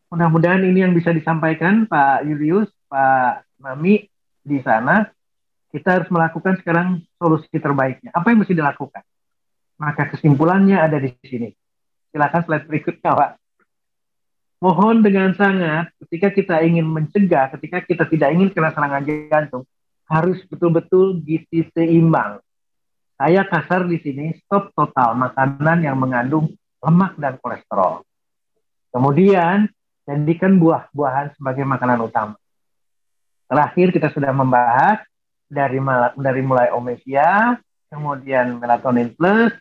Mudah-mudahan ini yang bisa disampaikan Pak Julius, Pak Mami di sana. Kita harus melakukan sekarang solusi terbaiknya. Apa yang mesti dilakukan? Maka kesimpulannya ada di sini. Silakan slide berikutnya, Pak. Mohon dengan sangat, ketika kita ingin mencegah, ketika kita tidak ingin kena serangan jantung, harus betul-betul gizi seimbang. Saya kasar di sini, stop total makanan yang mengandung lemak dan kolesterol. Kemudian, jadikan buah-buahan sebagai makanan utama. Terakhir kita sudah membahas dari mulai Omevia, kemudian melatonin plus,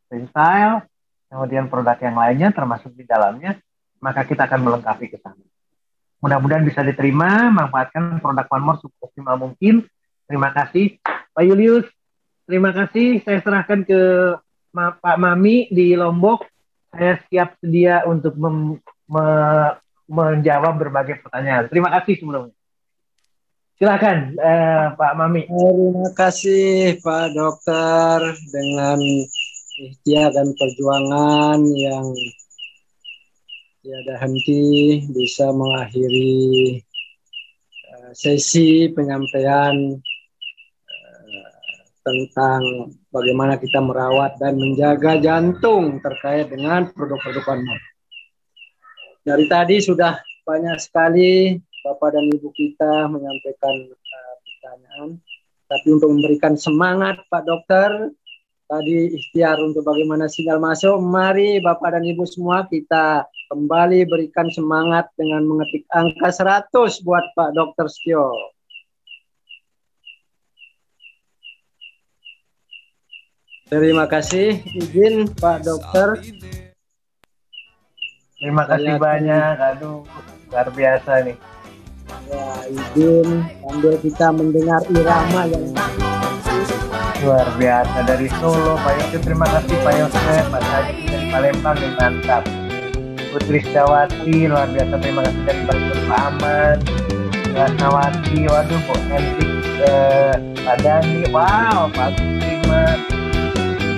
Sensile, kemudian produk yang lainnya termasuk di dalamnya, maka kita akan melengkapi ke sana. Mudah-mudahan bisa diterima, manfaatkan produk One More optimal mungkin. Terima kasih Pak Julius. Terima kasih. Saya serahkan ke Pak Mami di Lombok. Saya siap sedia untuk menjawab berbagai pertanyaan. Terima kasih sebelumnya. Silakan Pak Mami. Terima kasih Pak Dokter dengan ikhtiar dan perjuangan yang tiada henti bisa mengakhiri sesi penyampaian tentang bagaimana kita merawat dan menjaga jantung terkait dengan produk-produk One More. Dari tadi sudah banyak sekali Bapak dan Ibu kita menyampaikan pertanyaan. Tapi untuk memberikan semangat Pak Dokter, tadi ikhtiar untuk bagaimana sinyal masuk, mari Bapak dan Ibu semua kita kembali berikan semangat dengan mengetik angka 100 buat Pak Dokter Setio. Terima kasih, izin Pak Dokter. Terima kasih banyak, aduh luar biasa nih. Ya, izin sambil kita mendengar irama yang Luar biasa dari Solo, Pak Yosef. Terima kasih Pak Yosef. Mas Haji dari Palembang, nih, mantap. Putri Syawati, luar biasa. Terima kasih dari Bandung, Pak Aman. Mbak Nawati, waduh, Bu Hentik, Pak Dani, wow, Pak Terima.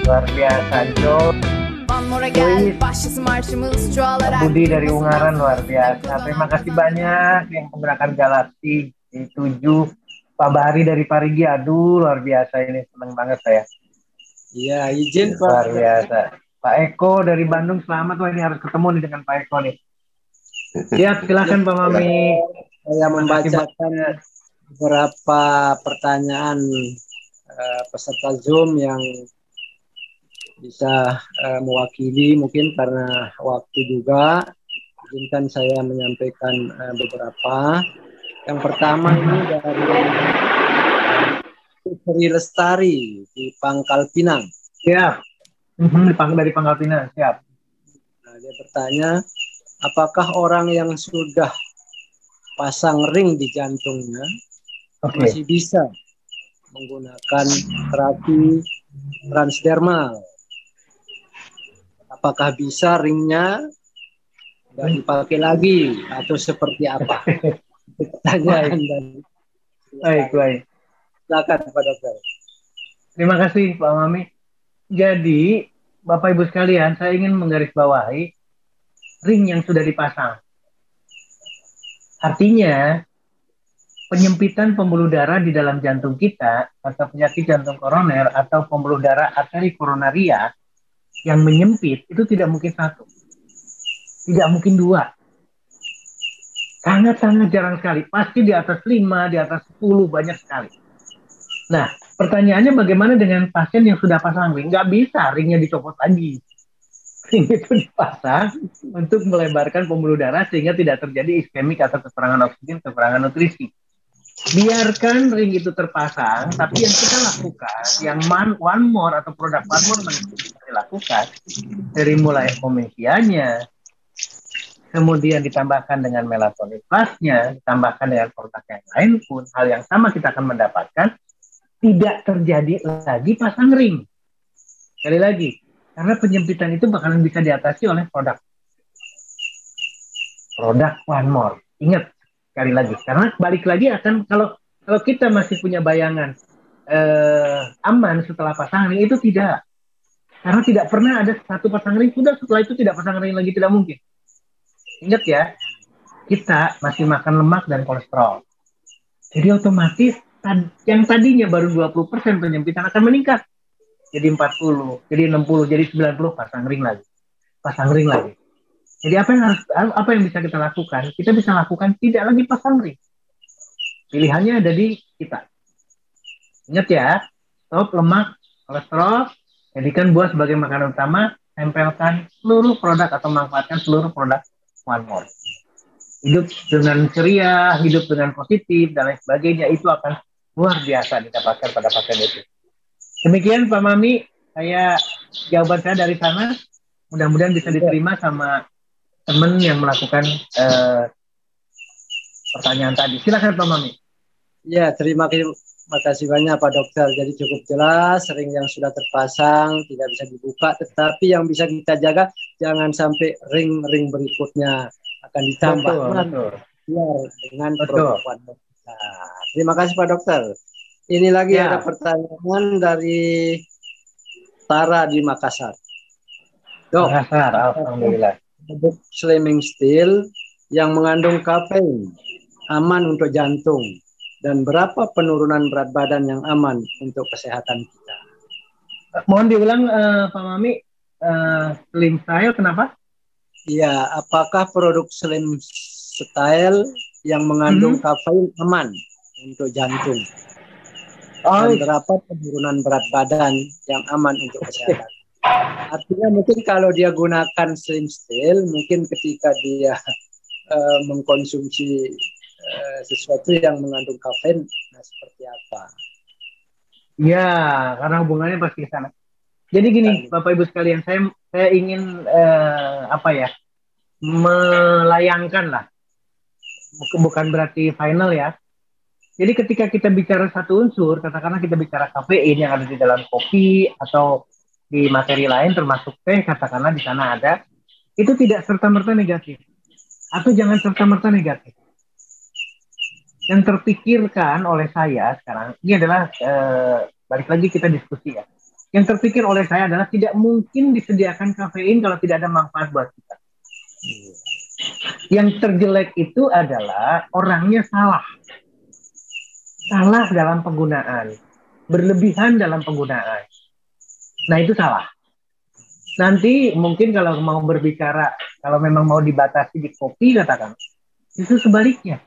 Luar biasa, Jo. Budi dari Ungaran, luar biasa. Terima kasih banyak yang menggunakan Galaxy I7. Pak Bahari dari Parigi, aduh luar biasa, ini senang banget saya. Iya, izin Pak. Luar biasa. Pak Eko dari Bandung, selamat. Wah, ini harus ketemu nih dengan Pak Eko nih. Siap, silakan Pak Mami. Saya membacakan beberapa pertanyaan peserta Zoom yang bisa mewakili, mungkin karena waktu juga. Izinkan saya menyampaikan beberapa. Yang pertama ini dari Sri Lestari di Pangkal Pinang. Siap. Dari Pangkal Pinang, siap. Nah, dia bertanya, apakah orang yang sudah pasang ring di jantungnya masih bisa menggunakan terapi transdermal? Apakah bisa ringnya nggak dipakai lagi atau seperti apa? Pertanyaan dari Baik. Silakan Pak Dokter. Terima kasih Pak Mami. Jadi Bapak Ibu sekalian, saya ingin menggarisbawahi ring yang sudah dipasang. Artinya penyempitan pembuluh darah di dalam jantung kita atau penyakit jantung koroner atau pembuluh darah arteri koronaria yang menyempit itu tidak mungkin satu, tidak mungkin dua, sangat-sangat jarang sekali, pasti di atas 5, di atas 10, banyak sekali. Nah, pertanyaannya bagaimana dengan pasien yang sudah pasang ring? Nggak bisa, ringnya dicopot lagi. Ring itu dipasang untuk melebarkan pembuluh darah sehingga tidak terjadi iskemik atau kekurangan oksigen, kekurangan nutrisi. Biarkan ring itu terpasang, tapi yang kita lakukan, yang one more atau produk one more kita lakukan, dari mulai omesianya, kemudian ditambahkan dengan melatonin plusnya, ditambahkan dengan produk yang lain pun, hal yang sama kita akan mendapatkan, tidak terjadi lagi pasang ring. Sekali lagi, karena penyempitan itu bakalan bisa diatasi oleh produk one more. Ingat, sekali lagi, karena balik lagi akan kalau kita masih punya bayangan aman setelah pasang ring, itu tidak, karena tidak pernah ada satu pasang ring sudah setelah itu tidak pasang ring lagi, tidak mungkin. Ingat ya, kita masih makan lemak dan kolesterol, jadi otomatis yang tadinya baru 20% penyempitan akan meningkat jadi 40, jadi 60, jadi 90, pasang ring lagi. Jadi apa yang bisa kita lakukan? Kita bisa lakukan tidak lagi pasang ring. Pilihannya ada di kita. Ingat ya, stop lemak, kolesterol, jadikan buah sebagai makanan utama, tempelkan seluruh produk atau manfaatkan seluruh produk one more. Hidup dengan ceria, hidup dengan positif, dan lain sebagainya, itu akan luar biasa didapatkan pada pasien itu. Demikian Pak Mami, jawaban saya dari sana, mudah-mudahan bisa diterima sama teman yang melakukan pertanyaan tadi. Silakan Pak Mami. Ya, terima kasih banyak Pak Dokter. Jadi cukup jelas, ring yang sudah terpasang tidak bisa dibuka, tetapi yang bisa kita jaga jangan sampai ring-ring berikutnya akan ditambah. Betul. Dengan produk kita. Terima kasih Pak Dokter. Ini lagi ada pertanyaan dari Tara di Makassar. Dok, alhamdulillah. Produk Slimming Steel yang mengandung kafein aman untuk jantung, dan berapa penurunan berat badan yang aman untuk kesehatan kita? Mohon diulang Pak Mami, Slim Style kenapa? Iya, apakah produk Slim Style yang mengandung kafein aman untuk jantung. Dan berapa penurunan berat badan yang aman untuk kesehatan. Artinya mungkin kalau dia gunakan slim still, mungkin ketika dia mengkonsumsi sesuatu yang mengandung kafein, nah seperti apa? Ya, karena hubungannya pasti ke sana. Jadi gini, Bapak Ibu sekalian, saya ingin melayangkan lah, bukan berarti final ya. Jadi ketika kita bicara satu unsur, katakanlah kita bicara kafein yang ada di dalam kopi atau di materi lain termasuk teh, katakanlah di sana ada, itu tidak serta-merta negatif. Atau jangan serta-merta negatif. Yang terpikirkan oleh saya sekarang, ini adalah, balik lagi kita diskusi ya. Yang terpikir oleh saya adalah tidak mungkin disediakan kafein kalau tidak ada manfaat buat kita. Yang terjelek itu adalah orangnya salah dalam penggunaan, berlebihan dalam penggunaan. Nah itu salah. Nanti mungkin kalau mau berbicara, kalau memang mau dibatasi di kopi katakan, itu sebaliknya.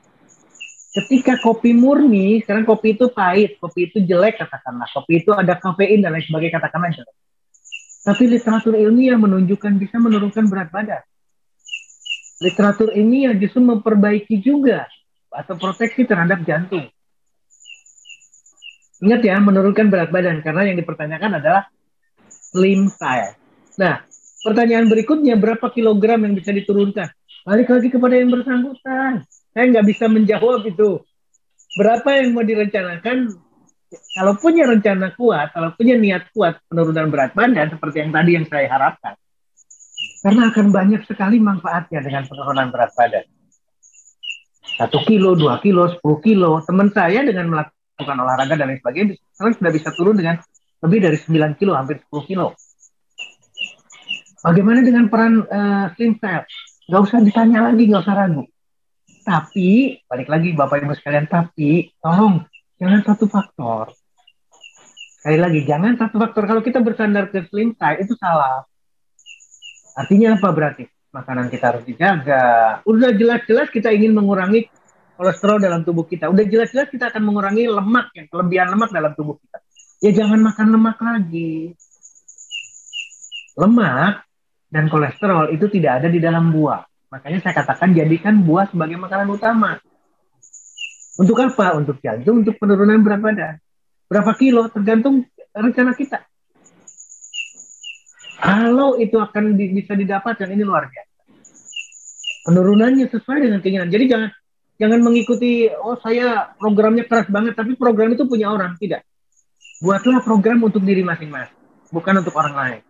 Ketika kopi murni, sekarang kopi itu pahit, kopi itu jelek katakanlah, kopi itu ada kafein dan lain sebagainya katakanlah jelek. Tapi literatur ilmiah menunjukkan bisa menurunkan berat badan. Literatur ilmiah justru memperbaiki juga atau proteksi terhadap jantung. Ingat ya, menurunkan berat badan, karena yang dipertanyakan adalah slim style. Nah, pertanyaan berikutnya, berapa kilogram yang bisa diturunkan? Balik lagi kepada yang bersangkutan. Saya nggak bisa menjawab itu. Berapa yang mau direncanakan? Kalau punya rencana kuat, kalau punya niat kuat penurunan berat badan, seperti yang tadi yang saya harapkan. Karena akan banyak sekali manfaatnya dengan penurunan berat badan. 1 kilo, 2 kilo, 10 kilo. Teman saya dengan melakukan olahraga dan lain sebagainya, sekarang sudah bisa turun dengan lebih dari 9 kilo, hampir 10 kilo. Bagaimana dengan peran slim style? Nggak usah ditanya lagi, nggak usah ragu. Tapi, balik lagi Bapak Ibu sekalian, tapi tolong jangan satu faktor. Sekali lagi, jangan satu faktor. Kalau kita bersandar ke slim style, itu salah. Artinya apa berarti? Makanan kita harus dijaga. Udah jelas-jelas kita ingin mengurangi kolesterol dalam tubuh kita. Udah jelas-jelas kita akan mengurangi lemak, yang kelebihan lemak dalam tubuh kita. Ya jangan makan lemak lagi. Lemak dan kolesterol itu tidak ada di dalam buah. Makanya saya katakan jadikan buah sebagai makanan utama. Untuk apa? Untuk jantung, untuk penurunan berat badan. Berapa kilo? Tergantung rencana kita. Kalau itu akan bisa didapatkan, ini luar biasa. Penurunannya sesuai dengan keinginan. Jadi jangan mengikuti, oh saya programnya keras banget, tapi program itu punya orang. Tidak. Buatlah program untuk diri masing-masing, bukan untuk orang lain.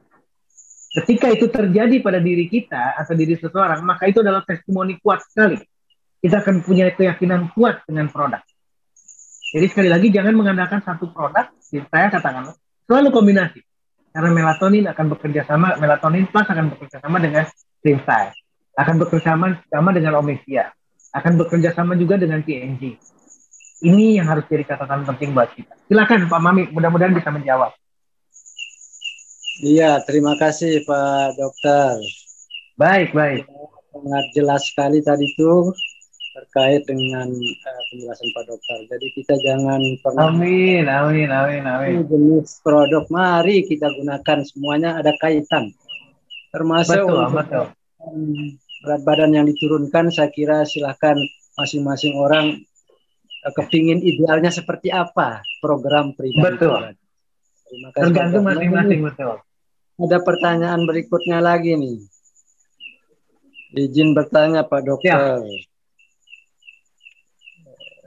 Ketika itu terjadi pada diri kita atau diri seseorang, maka itu adalah testimoni kuat sekali. Kita akan punya keyakinan kuat dengan produk. Jadi sekali lagi jangan mengandalkan satu produk. Saya katakan selalu kombinasi. Karena melatonin akan bekerja sama, melatonin plus akan bekerja sama dengan slim style, akan bekerja sama dengan omega, akan bekerja sama juga dengan PNG. Ini yang harus jadi catatan penting buat kita. Silakan Pak Mami, mudah-mudahan bisa menjawab. Iya, terima kasih Pak Dokter. Baik. Sangat jelas sekali tadi itu terkait dengan penjelasan Pak Dokter. Jadi kita jangan pernah Amin. jenis produk, mari kita gunakan, semuanya ada kaitan. Termasuk betul. Berat badan yang diturunkan, saya kira silakan masing-masing orang kepingin idealnya seperti apa program pribadi. Betul. Terima kasih. Tergantung masing-masing, betul. Ada pertanyaan berikutnya lagi nih. Izin bertanya Pak Dokter. Ya.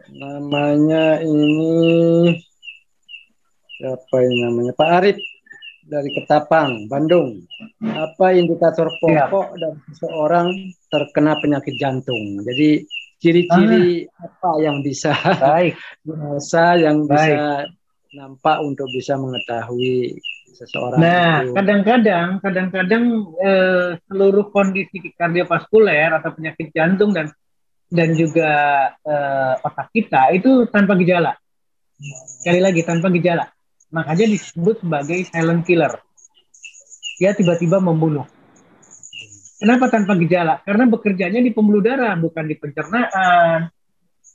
Namanya ini siapa ini namanya? Pak Arif dari Ketapang, Bandung. Apa indikator pokok dan seseorang terkena penyakit jantung? Jadi ciri-ciri apa yang bisa bisa nampak untuk bisa mengetahui seseorang itu? Kadang-kadang seluruh kondisi kardiovaskuler atau penyakit jantung dan juga otak kita itu tanpa gejala. Sekali lagi tanpa gejala. Makanya disebut sebagai silent killer. Dia tiba-tiba membunuh. Kenapa tanpa gejala? Karena bekerjanya di pembuluh darah, bukan di pencernaan,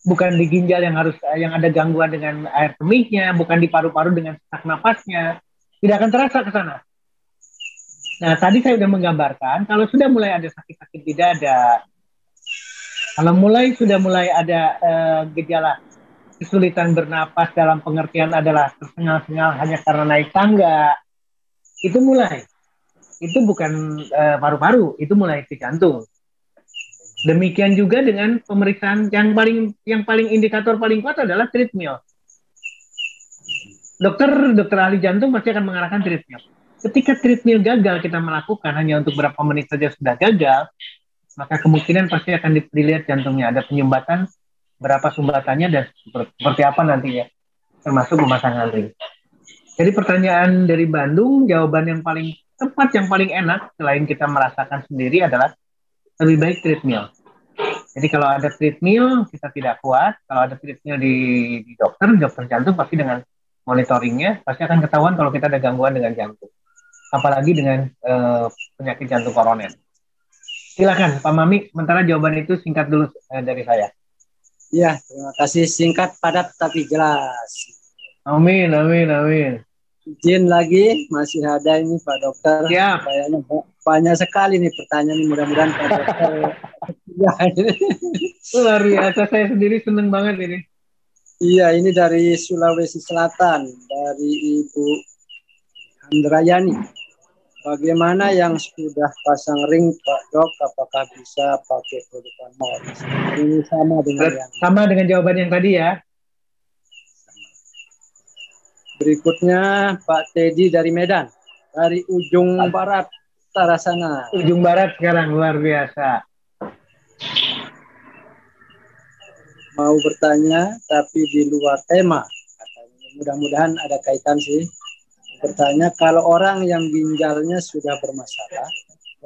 bukan di ginjal yang ada gangguan dengan air kemihnya, bukan di paru-paru dengan sesak napasnya. Tidak akan terasa ke sana. Nah, tadi saya sudah menggambarkan kalau sudah mulai ada sakit-sakit di dada, kalau sudah mulai ada gejala kesulitan bernapas dalam pengertian adalah tersengal-sengal hanya karena naik tangga, itu mulai. Itu bukan paru-paru, itu mulai ke jantung. Demikian juga dengan pemeriksaan yang paling indikator paling kuat adalah treadmill. Dokter ahli jantung pasti akan mengarahkan treadmill. Ketika treadmill gagal kita melakukan hanya untuk beberapa menit saja sudah gagal, maka kemungkinan pasti akan dilihat jantungnya ada penyumbatan, berapa sumbatannya dan seperti apa nantinya, termasuk pemasangan ring. Jadi pertanyaan dari Bandung, jawaban yang paling tepat, yang paling enak selain kita merasakan sendiri adalah lebih baik treadmill. Jadi kalau ada treadmill kita tidak kuat, kalau ada treadmill di dokter jantung pasti dengan monitoringnya pasti akan ketahuan kalau kita ada gangguan dengan jantung. Apalagi dengan penyakit jantung koroner. Silakan Pak Mami, sementara jawaban itu singkat dulu dari saya. Ya, terima kasih, singkat, padat, tapi jelas. Amin, amin, amin. Izin lagi, masih ada ini Pak Dokter. Ya. Kayaknya banyak sekali nih pertanyaan, mudah-mudahan Pak Dokter. Ya, luar biasa, saya sendiri seneng banget ini. Iya, ini dari Sulawesi Selatan, dari Ibu Handrayani. Bagaimana yang sudah pasang ring Pak Dok, apakah bisa pakai produk OneMore? Ini sama dengan jawaban yang tadi ya. Berikutnya Pak Teddy dari Medan, dari ujung barat utara sana. Ujung barat sekarang, luar biasa. Mau bertanya tapi di luar tema. Mudah-mudahan ada kaitan sih. Bertanya, kalau orang yang ginjalnya sudah bermasalah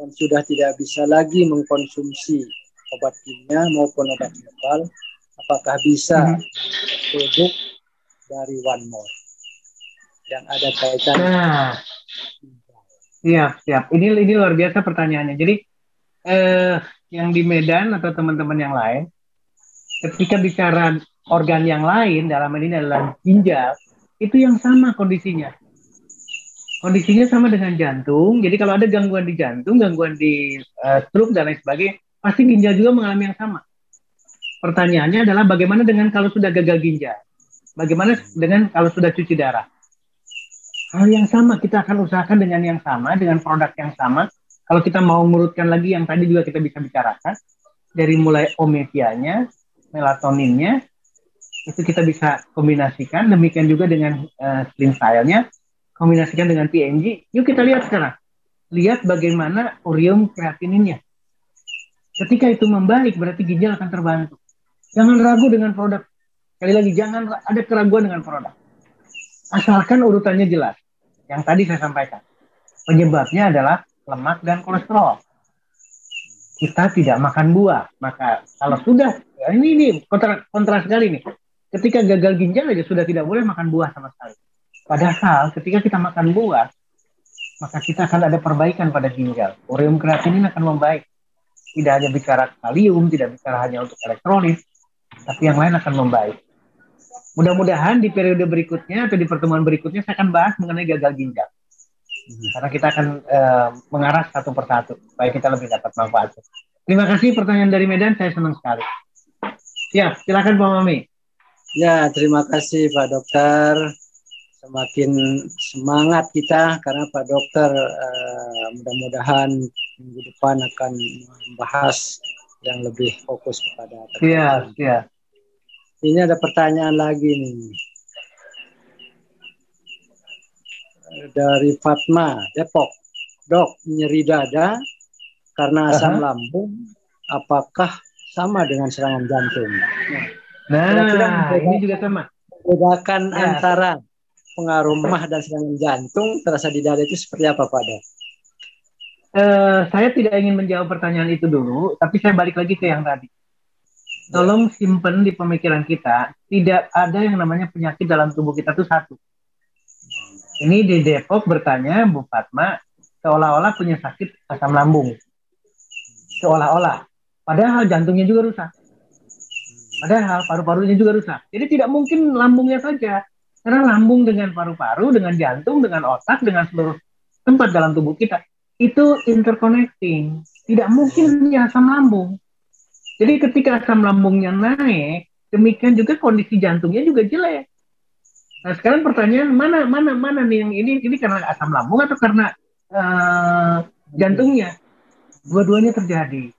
dan sudah tidak bisa lagi mengkonsumsi obat kimia maupun obat herbal, apakah bisa produk dari OneMore yang ada kaitan? Nah, siap. Ini luar biasa pertanyaannya. Jadi yang di Medan atau teman-teman yang lain, ketika bicara organ yang lain, dalam ini adalah ginjal, itu yang sama kondisinya. Kondisinya sama dengan jantung. Jadi kalau ada gangguan di jantung, gangguan di stroke dan lain sebagainya, pasti ginjal juga mengalami yang sama. Pertanyaannya adalah bagaimana dengan kalau sudah gagal ginjal? Bagaimana dengan kalau sudah cuci darah? Hal yang sama, kita akan usahakan dengan yang sama, dengan produk yang sama. Kalau kita mau mengurutkan lagi yang tadi juga kita bisa bicarakan, dari mulai ometianya, melatoninnya, itu kita bisa kombinasikan. Demikian juga dengan slim style-nya, kombinasikan dengan PNG. Yuk kita lihat sekarang. Lihat bagaimana ureum kreatininnya. Ketika itu membaik, berarti ginjal akan terbantu. Jangan ragu dengan produk. Sekali lagi, jangan ada keraguan dengan produk. Asalkan urutannya jelas. Yang tadi saya sampaikan. Penyebabnya adalah lemak dan kolesterol. Kita tidak makan buah. Maka kalau sudah, ini kontra sekali nih. Ketika gagal ginjal aja sudah tidak boleh makan buah sama sekali. Padahal ketika kita makan buah, maka kita akan ada perbaikan pada ginjal. Ureum kreatinin akan membaik. Tidak hanya bicara kalium, tidak bicara hanya untuk elektrolit, tapi yang lain akan membaik. Mudah-mudahan di periode berikutnya atau di pertemuan berikutnya saya akan bahas mengenai gagal ginjal. Karena kita akan mengarah satu persatu, supaya kita lebih dapat manfaat. Terima kasih pertanyaan dari Medan, saya senang sekali. Siap, silakan Pak Mami. Ya, terima kasih Pak Dokter. Semakin semangat kita karena Pak Dokter mudah-mudahan minggu depan akan membahas yang lebih fokus kepada. Iya. Ini ada pertanyaan lagi nih dari Fatma Depok. Dok, nyeri dada karena asam lambung, apakah sama dengan serangan jantung? Nah, ini juga sama. Bedakan antara pengaruh mah dan serangan jantung terasa di dada itu seperti apa Pak Dok? Saya tidak ingin menjawab pertanyaan itu dulu, tapi saya balik lagi ke yang tadi. Tolong simpen di pemikiran kita, tidak ada yang namanya penyakit dalam tubuh kita itu satu. Ini di Depok bertanya, Bu Fatma, seolah-olah punya sakit asam lambung. Seolah-olah. Padahal jantungnya juga rusak. Padahal paru-parunya juga rusak. Jadi tidak mungkin lambungnya saja. Karena lambung dengan paru-paru, dengan jantung, dengan otak, dengan seluruh tempat dalam tubuh kita, itu interconnecting. Tidak mungkin hanya asam lambung. Jadi ketika asam lambungnya naik, demikian juga kondisi jantungnya juga jelek. Nah sekarang pertanyaan mana nih yang ini karena asam lambung atau karena jantungnya? Dua-duanya terjadi.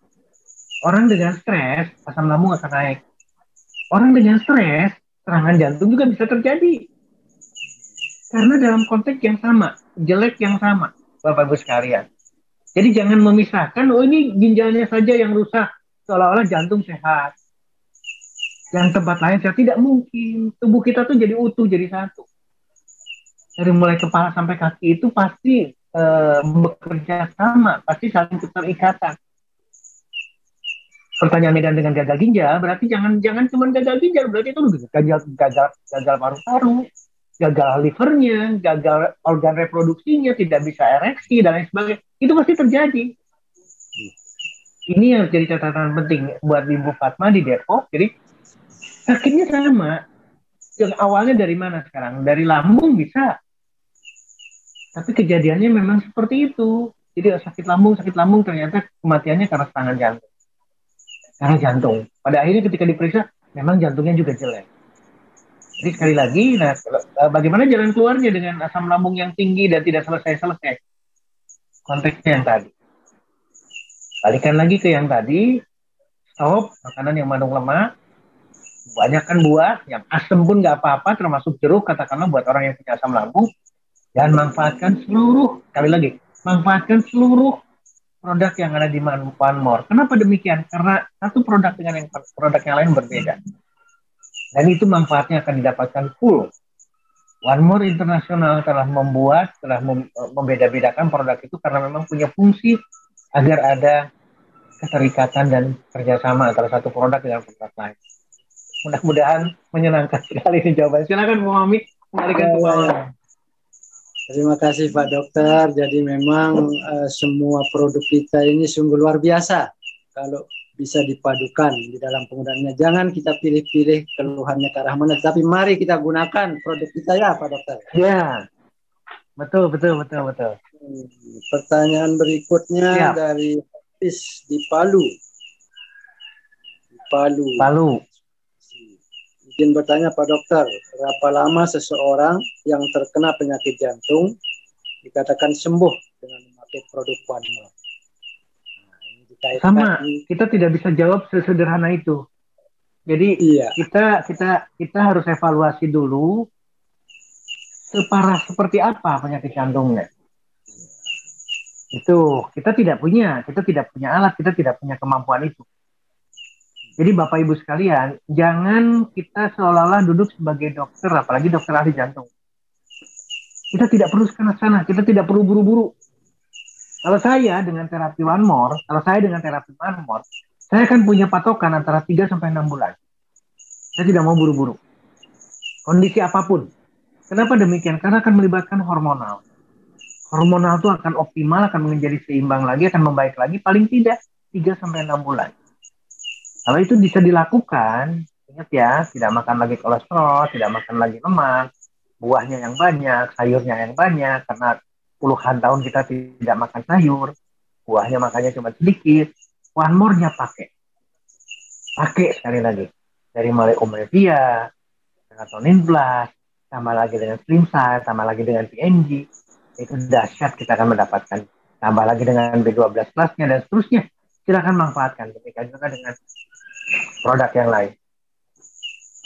Orang dengan stres, asam lambung akan naik. Orang dengan stres, serangan jantung juga bisa terjadi. Karena dalam konteks yang sama, jelek yang sama, Bapak Ibu sekalian. Jadi jangan memisahkan, oh ini ginjalnya saja yang rusak, seolah-olah jantung sehat. Yang tempat lain sehat, tidak mungkin. Tubuh kita tuh jadi utuh, jadi satu. Dari mulai kepala sampai kaki itu pasti bekerja sama, pasti saling terikatan. Pertanyaan Medan dengan gagal ginjal, berarti jangan cuma gagal ginjal, berarti itu gagal paru-paru, gagal livernya, gagal organ reproduksinya, tidak bisa ereksi dan lain sebagainya. Itu pasti terjadi. Ini yang jadi catatan penting buat Ibu Fatma di Depok. Jadi sakitnya sama. Yang awalnya dari mana sekarang? Dari lambung bisa. Tapi kejadiannya memang seperti itu. Jadi sakit lambung ternyata kematiannya karena serangan jantung. Karena jantung. Pada akhirnya ketika diperiksa, memang jantungnya juga jelek. Jadi sekali lagi, nah, bagaimana jalan keluarnya dengan asam lambung yang tinggi dan tidak selesai-selesai? Konteksnya yang tadi. Balikan lagi ke yang tadi, stop makanan yang mengandung lemak, banyakkan buah, yang asam pun nggak apa-apa, termasuk jeruk, katakanlah buat orang yang punya asam lambung, dan manfaatkan seluruh, sekali lagi, manfaatkan seluruh produk yang ada di One More. Kenapa demikian? Karena satu produk dengan produk yang lain berbeda. Dan itu manfaatnya akan didapatkan full. One More International telah membeda-bedakan produk itu karena memang punya fungsi agar ada keterikatan dan kerjasama antara satu produk dengan produk lain. Mudah-mudahan menyenangkan sekali ini jawaban. Silakan Bu Mami, kembalikan ke bawah. Terima kasih Pak Dokter. Jadi memang semua produk kita ini sungguh luar biasa kalau bisa dipadukan di dalam penggunaannya. Jangan kita pilih-pilih keluhannya ke arah mana, tapi mari kita gunakan produk kita ya Pak Dokter. Ya, betul. Pertanyaan berikutnya dari Hafiz di Palu. Izin bertanya Pak Dokter, berapa lama seseorang yang terkena penyakit jantung dikatakan sembuh dengan memakai produk One More? Sama, kita tidak bisa jawab sesederhana itu. Jadi kita harus evaluasi dulu separah seperti apa penyakit jantungnya. Itu kita tidak punya alat, kita tidak punya kemampuan itu. Jadi Bapak Ibu sekalian, jangan kita seolah-olah duduk sebagai dokter, apalagi dokter ahli jantung. Kita tidak perlu ke sana, kita tidak perlu buru-buru. Kalau saya dengan terapi One More, saya akan punya patokan antara 3 sampai 6 bulan. Saya tidak mau buru-buru. Kondisi apapun. Kenapa demikian? Karena akan melibatkan hormonal. Hormonal itu akan optimal, akan menjadi seimbang lagi, akan membaik lagi, paling tidak 3 sampai 6 bulan. Kalau itu bisa dilakukan, ingat ya, tidak makan lagi kolesterol, tidak makan lagi lemak, buahnya yang banyak, sayurnya yang banyak, karena puluhan tahun kita tidak makan sayur, buahnya makannya cuma sedikit, One More-nya pakai sekali lagi, dari mulai Omevia, Melatonin Plus, tambah lagi dengan Slim Cell, tambah lagi dengan PNG, itu dahsyat kita akan mendapatkan, tambah lagi dengan B12 Plus-nya dan seterusnya, silakan manfaatkan, demikian juga dengan produk yang lain.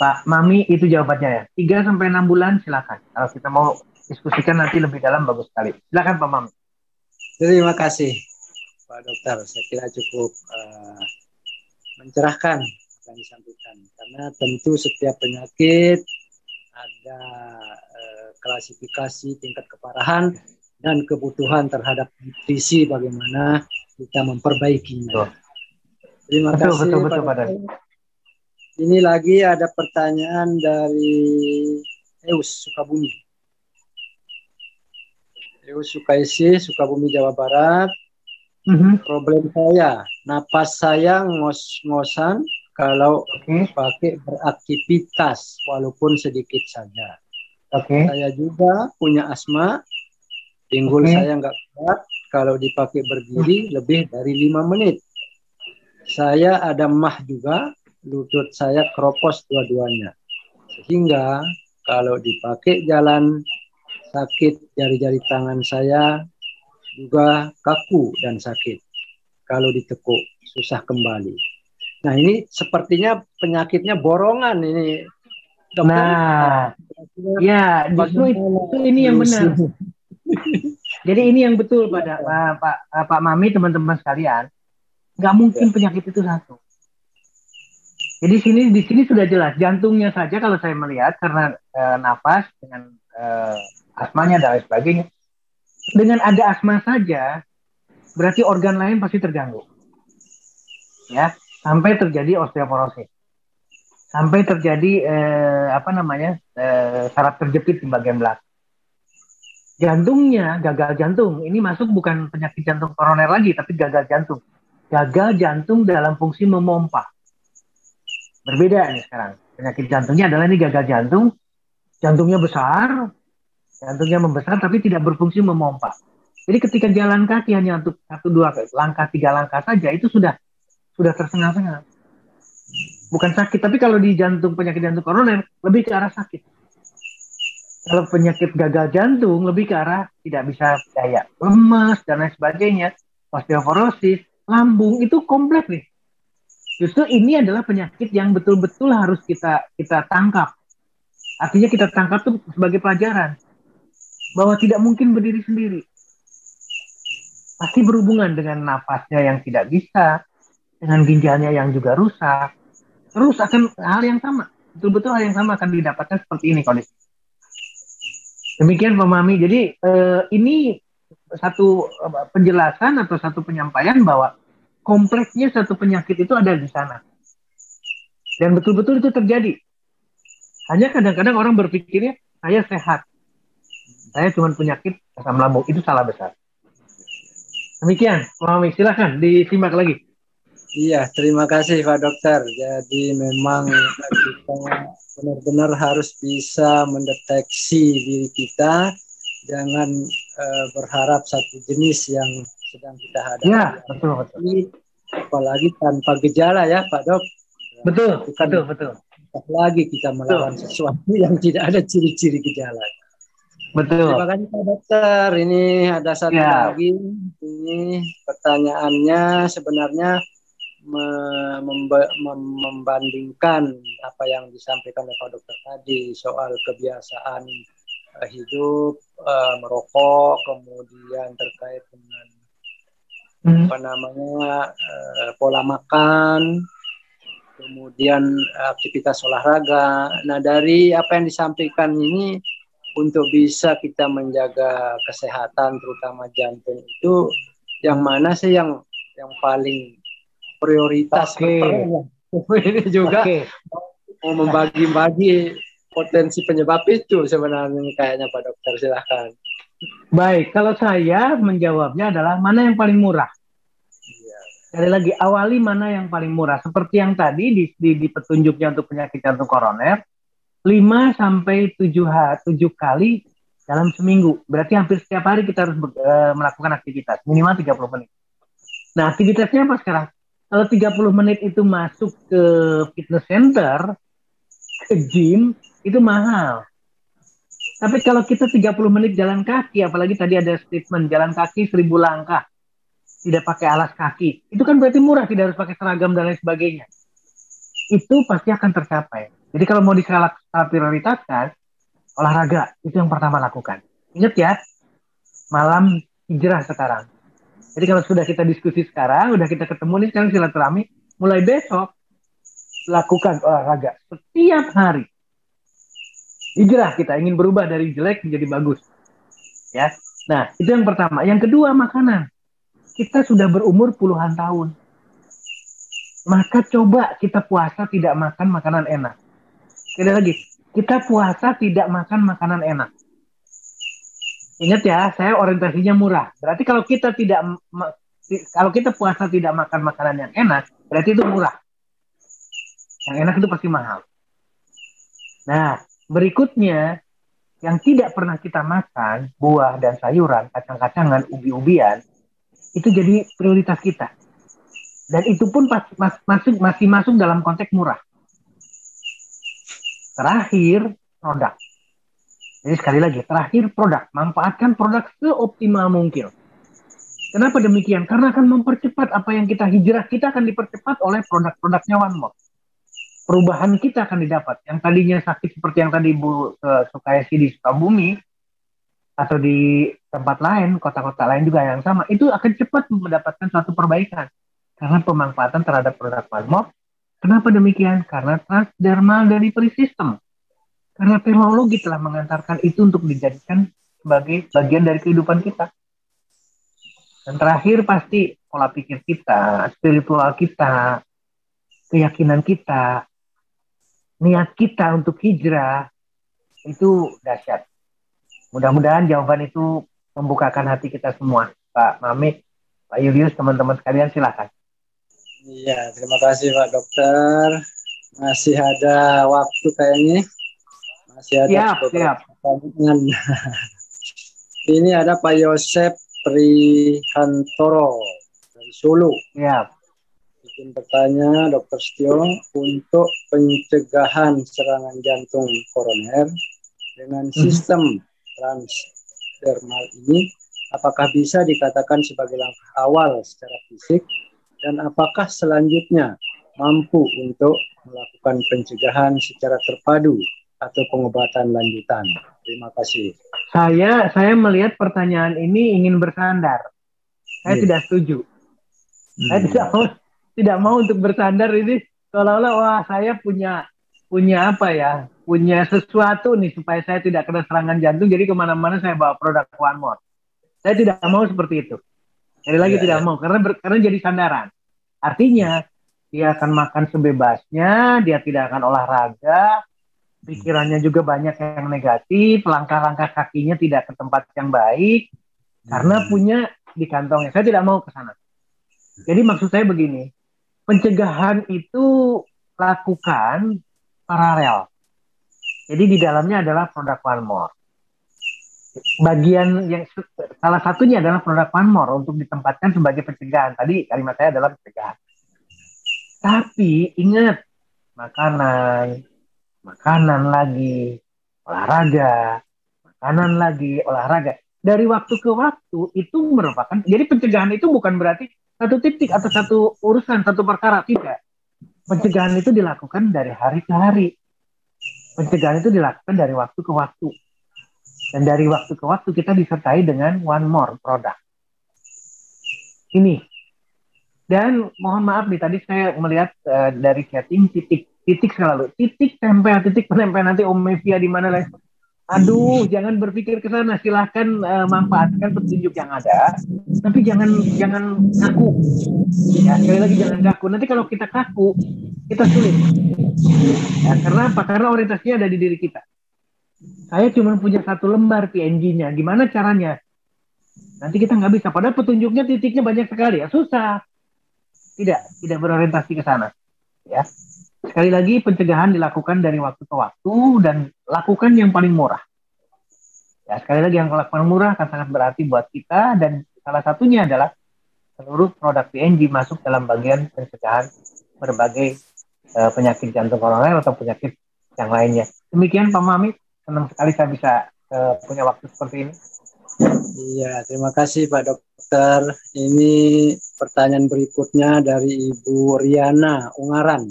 Pak Mami, itu jawabannya ya. 3 sampai 6 bulan silakan. Kalau kita mau diskusikan nanti lebih dalam, bagus sekali. Silakan Pak Mami. Terima kasih Pak Dokter. Saya kira cukup mencerahkan apa yang disampaikan. Karena tentu setiap penyakit ada klasifikasi tingkat keparahan dan kebutuhan terhadap nutrisi bagaimana kita memperbaikinya. Terima kasih Pak. Ini lagi ada pertanyaan dari Eus Sukabumi. Eus Sukaisi, Sukabumi, Jawa Barat. Problem saya, napas saya ngos-ngosan kalau Oke. pakai beraktivitas walaupun sedikit saja. Oke. Saya juga punya asma, pinggul Oke. saya nggak kuat kalau dipakai berdiri lebih dari 5 menit. Saya ada mah juga, lutut saya keropos dua-duanya. Sehingga kalau dipakai jalan sakit, jari-jari tangan saya juga kaku dan sakit. Kalau ditekuk susah kembali. Nah, ini sepertinya penyakitnya borongan ini, dokter. Nah, ya justru itu ini yang benar. Solusi? Jadi ini yang betul pada Pak Mami, teman-teman sekalian. Nggak mungkin penyakit itu satu. Jadi di sini sudah jelas jantungnya saja kalau saya melihat karena nafas dengan asmanya dan lain sebagainya. Dengan ada asma saja berarti organ lain pasti terganggu. Ya, sampai terjadi osteoporosis. Sampai terjadi saraf terjepit di bagian belakang. Jantungnya gagal jantung. Ini masuk bukan penyakit jantung koroner lagi, tapi gagal jantung. Gagal jantung dalam fungsi memompa. Berbeda nih sekarang. Penyakit jantungnya adalah ini gagal jantung. Jantungnya besar, jantungnya membesar tapi tidak berfungsi memompa. Jadi ketika jalan kaki hanya untuk 1-2 langkah, 3 langkah saja itu sudah tersengal-sengal. Bukan sakit, tapi kalau di penyakit jantung koroner lebih ke arah sakit. Kalau penyakit gagal jantung lebih ke arah tidak bisa daya, lemas dan lain sebagainya, osteoporosis, lambung itu kompleks nih. Justru ini adalah penyakit yang betul-betul harus kita tangkap. Artinya kita tangkap tuh sebagai pelajaran bahwa tidak mungkin berdiri sendiri. Pasti berhubungan dengan nafasnya yang tidak bisa, dengan ginjalnya yang juga rusak. Terus akan hal yang sama, betul-betul hal yang sama akan didapatkan seperti ini kondisi. Demikian Pak Mami. Jadi ini satu penjelasan atau satu penyampaian bahwa kompleksnya satu penyakit itu ada di sana. Dan betul-betul itu terjadi. Hanya kadang-kadang orang berpikirnya, saya sehat. Saya cuma penyakit asam lambung. Itu salah besar. Demikian, Pak Mami. Silahkan disimak lagi. Iya, terima kasih Pak Dokter. Jadi memang kita benar-benar harus bisa mendeteksi diri kita. Jangan berharap satu jenis yang sedang kita hadapi. Ya, betul. Apalagi tanpa gejala ya Pak Dok. Betul. Lagi kita melawan sesuatu yang tidak ada ciri-ciri gejala. Betul. Terima kasih Pak Dokter. Ini ada satu lagi. Ini pertanyaannya sebenarnya membandingkan apa yang disampaikan oleh Pak Dokter tadi soal kebiasaan hidup, merokok, kemudian terkait dengan pola makan, kemudian aktivitas olahraga. Nah, dari apa yang disampaikan ini untuk bisa kita menjaga kesehatan terutama jantung itu yang mana sih yang paling prioritas? Ini juga mau membagi-bagi potensi penyebab itu sebenarnya kayaknya Pak Dokter, silahkan. Baik, kalau saya menjawabnya adalah mana yang paling murah. Sekali lagi, awali mana yang paling murah. Seperti yang tadi di petunjuknya untuk penyakit jantung koroner, 5-7 kali dalam seminggu. Berarti hampir setiap hari kita harus melakukan aktivitas, minimal 30 menit. Nah, aktivitasnya apa sekarang? Kalau 30 menit itu masuk ke fitness center, ke gym, itu mahal. Tapi kalau kita 30 menit jalan kaki, apalagi tadi ada statement jalan kaki 1000 langkah, tidak pakai alas kaki, itu kan berarti murah, tidak harus pakai seragam dan lain sebagainya. Itu pasti akan tercapai. Jadi kalau mau diskala prioritaskan, olahraga, itu yang pertama lakukan. Ingat ya, malam hijrah sekarang. Jadi kalau sudah kita diskusi sekarang, udah kita ketemu nih sekarang silaturahmi, mulai besok lakukan olahraga setiap hari. Hijrah, kita ingin berubah dari jelek menjadi bagus. Ya. Nah, itu yang pertama. Yang kedua, makanan. Kita sudah berumur puluhan tahun. Maka coba kita puasa tidak makan makanan enak. Sekali lagi, kita puasa tidak makan makanan enak. Ingat ya, saya orientasinya murah. Berarti kalau kita puasa tidak makan makanan yang enak, berarti itu murah. Yang enak itu pasti mahal. Nah, berikutnya yang tidak pernah kita makan, buah dan sayuran, kacang-kacangan, ubi-ubian, itu jadi prioritas kita. Dan itu pun masih masuk dalam konteks murah. Terakhir, produk. Jadi sekali lagi, terakhir produk. Manfaatkan produk seoptimal mungkin. Kenapa demikian? Karena akan mempercepat apa yang kita hijrah, kita akan dipercepat oleh produk-produknya One More. Perubahan kita akan didapat. Yang tadinya sakit seperti yang tadi Bu Sukayasi di Sukabumi, atau di tempat lain, kota-kota lain juga yang sama, itu akan cepat mendapatkan suatu perbaikan. Karena pemanfaatan terhadap produk One More. Kenapa demikian? Karena transdermal delivery system. Karena teknologi telah mengantarkan itu untuk dijadikan sebagai bagian dari kehidupan kita. Dan terakhir pasti pola pikir kita, spiritual kita, keyakinan kita, niat kita untuk hijrah, itu dahsyat. Mudah-mudahan jawaban itu membukakan hati kita semua. Pak Mamik, Pak Julius, teman-teman sekalian silakan. Iya, terima kasih Pak Dokter. Masih ada waktu kayaknya. Masih ada Siap. pertanyaan. Ini ada Pak Yosep Prihantoro dari Solo. Siap. Bikin bertanya, Dokter Setio, untuk pencegahan serangan jantung koroner dengan sistem transdermal ini, apakah bisa dikatakan sebagai langkah awal secara fisik, dan apakah selanjutnya mampu untuk melakukan pencegahan secara terpadu atau pengobatan lanjutan? Terima kasih. Saya melihat pertanyaan ini ingin bersandar. Saya tidak setuju. Saya tidak mau untuk bersandar ini seolah-olah wah saya punya apa ya, punya sesuatu nih supaya saya tidak kena serangan jantung. Jadi kemana-mana saya bawa produk One More. Saya tidak mau seperti itu. Sekali lagi tidak mau karena jadi sandaran. Artinya dia akan makan sebebasnya, dia tidak akan olahraga, pikirannya juga banyak yang negatif, langkah-langkah kakinya tidak ke tempat yang baik karena punya di kantongnya. Saya tidak mau ke sana. Jadi maksud saya begini, pencegahan itu lakukan paralel. Jadi di dalamnya adalah produk One More. Bagian yang salah satunya adalah produk One More untuk ditempatkan sebagai pencegahan. Tadi kalimat saya adalah pencegahan. Tapi ingat, makanan lagi, olahraga, makanan lagi, olahraga. Dari waktu ke waktu itu merupakan, jadi pencegahan itu bukan berarti satu titik atau satu urusan, satu perkara, tidak. Pencegahan itu dilakukan dari hari ke hari. Pencegahan itu dilakukan dari waktu ke waktu. Dan dari waktu ke waktu kita disertai dengan One More produk. Ini. Dan mohon maaf nih, tadi saya melihat dari chatting titik selalu. Titik tempel, titik penempel nanti Omevia di mana lah. Aduh, jangan berpikir ke sana. Silahkan manfaatkan petunjuk yang ada. Tapi jangan kaku. Ya, sekali lagi jangan kaku. Nanti kalau kita kaku, kita sulit. Ya, karena apa? Karena orientasinya ada di diri kita. Saya cuma punya satu lembar PNG-nya. Gimana caranya? Nanti kita nggak bisa. Padahal petunjuknya titiknya banyak sekali. Ya susah. Tidak berorientasi ke sana. Ya. Sekali lagi pencegahan dilakukan dari waktu ke waktu dan lakukan yang paling murah. Ya, sekali lagi yang paling murah akan sangat berarti buat kita dan salah satunya adalah seluruh produk PNG masuk dalam bagian pencegahan berbagai penyakit jantung koroner atau penyakit yang lainnya. Demikian Pak Mamik. Senang sekali saya bisa punya waktu seperti ini. Iya, terima kasih Pak Dokter. Ini pertanyaan berikutnya dari Ibu Riana Ungaran.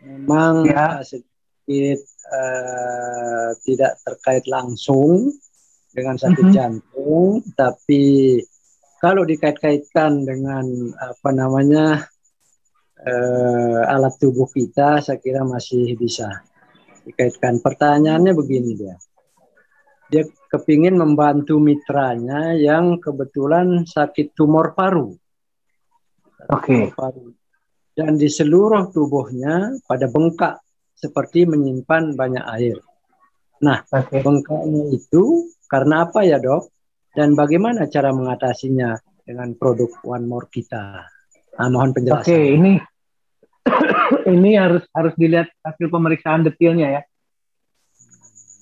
Memang sedikit tidak terkait langsung dengan sakit jantung, tapi kalau dikait-kaitkan dengan alat tubuh kita, saya kira masih bisa dikaitkan. Pertanyaannya begini dia kepingin membantu mitranya yang kebetulan sakit tumor paru. Oke. Dan di seluruh tubuhnya pada bengkak seperti menyimpan banyak air. Nah, bengkaknya itu karena apa ya dok? Dan bagaimana cara mengatasinya dengan produk One More kita? Nah, mohon penjelasan. Oke, ini Ini harus dilihat hasil pemeriksaan detailnya ya.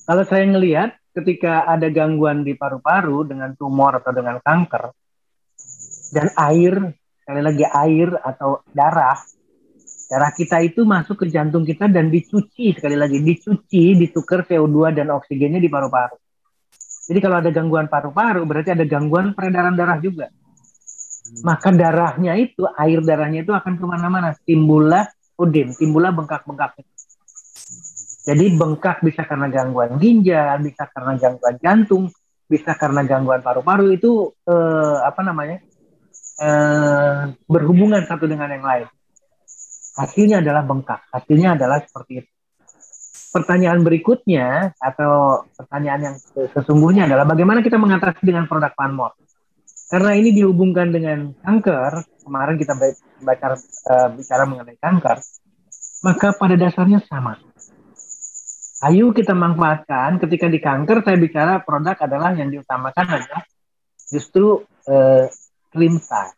Kalau saya ngelihat ketika ada gangguan di paru-paru dengan tumor atau dengan kanker dan air, sekali lagi air atau darah kita itu masuk ke jantung kita dan dicuci, sekali lagi dicuci, ditukar CO2 dan oksigennya di paru-paru. Jadi kalau ada gangguan paru-paru berarti ada gangguan peredaran darah juga. Maka darahnya itu, air darahnya itu akan kemana-mana, timbullah udem, timbullah bengkak-bengkak. Jadi bengkak bisa karena gangguan ginjal, bisa karena gangguan jantung, bisa karena gangguan paru-paru, itu berhubungan satu dengan yang lain. Hasilnya adalah bengkak, hasilnya adalah seperti itu. Pertanyaan berikutnya atau pertanyaan yang sesungguhnya adalah bagaimana kita mengatasi dengan produk One-More. Karena ini dihubungkan dengan kanker, kemarin kita bicara mengenai kanker, maka pada dasarnya sama. Ayo kita manfaatkan ketika di kanker, saya bicara produk adalah yang diutamakan adalah justru Trimstyle.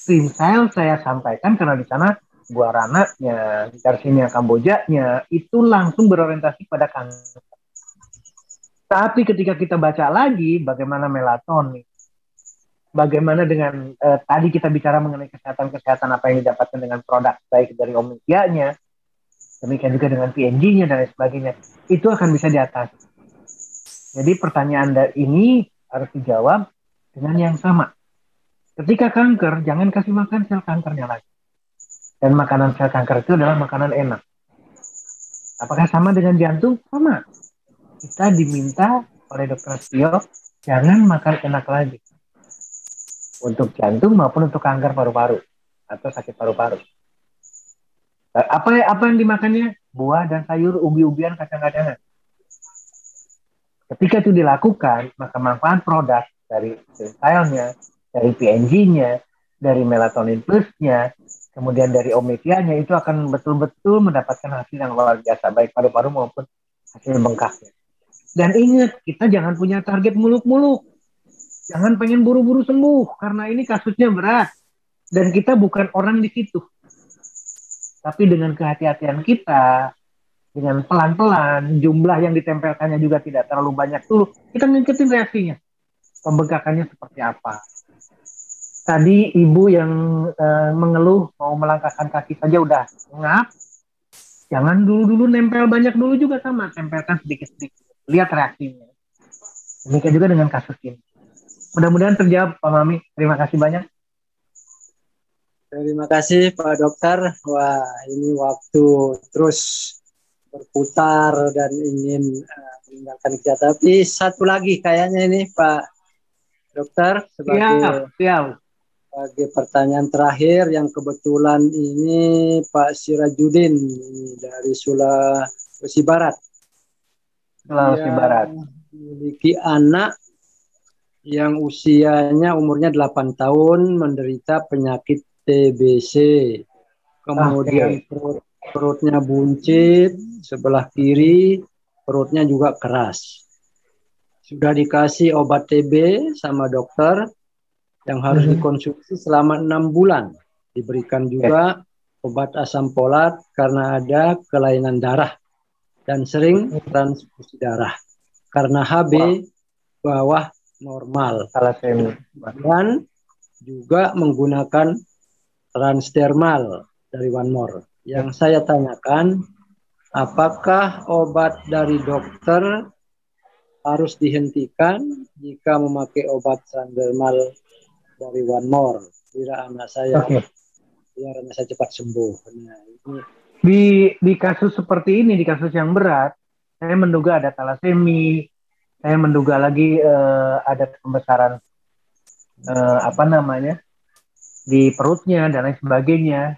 Trimstyle saya sampaikan karena di sana guarananya, Garcinia Kambojanya itu langsung berorientasi pada kanker. Tapi ketika kita baca lagi bagaimana melatonin, bagaimana dengan tadi kita bicara mengenai kesehatan apa yang didapatkan dengan produk baik dari Omnitia-nya, demikian juga dengan PNG-nya dan lain sebagainya, itu akan bisa diatasi. Jadi pertanyaan ini harus dijawab dengan yang sama. Ketika kanker, jangan kasih makan sel kankernya lagi. Dan makanan sel kanker itu adalah makanan enak. Apakah sama dengan jantung? Sama. Kita diminta oleh Dr. Stio, jangan makan enak lagi. Untuk jantung maupun untuk kanker paru-paru atau sakit paru-paru. Apa yang dimakannya? Buah dan sayur, ubi-ubian, kacang-kacangan. Ketika itu dilakukan, maka manfaat produk dari Trimstyle-nya, dari PNG-nya, dari melatonin plus-nya, kemudian dari Omnitia-nya, itu akan betul-betul mendapatkan hasil yang luar biasa, baik paru-paru maupun hasil bengkaknya. Dan ingat, kita jangan punya target muluk-muluk. Jangan pengen buru-buru sembuh, karena ini kasusnya berat. Dan kita bukan orang di situ. Tapi dengan kehati-hatian kita, dengan pelan-pelan, jumlah yang ditempelkannya juga tidak terlalu banyak dulu, kita ngikutin reaksinya. Pembengkakannya seperti apa. Tadi ibu yang mengeluh mau melangkahkan kaki saja udah ngap. Jangan dulu-dulu nempel banyak dulu juga sama. Tempelkan sedikit-sedikit. Lihat reaksinya. Demikian juga dengan kasus ini. Mudah-mudahan terjawab Pak Mami. Terima kasih banyak. Terima kasih Pak Dokter. Wah, ini waktu terus berputar dan ingin meninggalkan kita. Tapi satu lagi kayaknya ini Pak Dokter sebagai pertanyaan terakhir yang kebetulan ini Pak Sirajudin dari Sulawesi Barat. Sulawesi Barat. Memiliki anak yang usianya umurnya 8 tahun menderita penyakit TBC. Kemudian perutnya buncit, sebelah kiri perutnya juga keras. Sudah dikasih obat TB sama dokter yang harus dikonsumsi selama 6 bulan. Diberikan juga obat asam folat karena ada kelainan darah dan sering transfusi darah karena HB bawah normal. Dan juga menggunakan transdermal dari One-More. Yang saya tanyakan, apakah obat dari dokter harus dihentikan jika memakai obat transdermal dari One-More? Biar anak saya cepat sembuh. Nah, ini. Di kasus seperti ini, di kasus yang berat, saya menduga ada talasemi, saya menduga lagi ada pembesaran di perutnya dan lain sebagainya.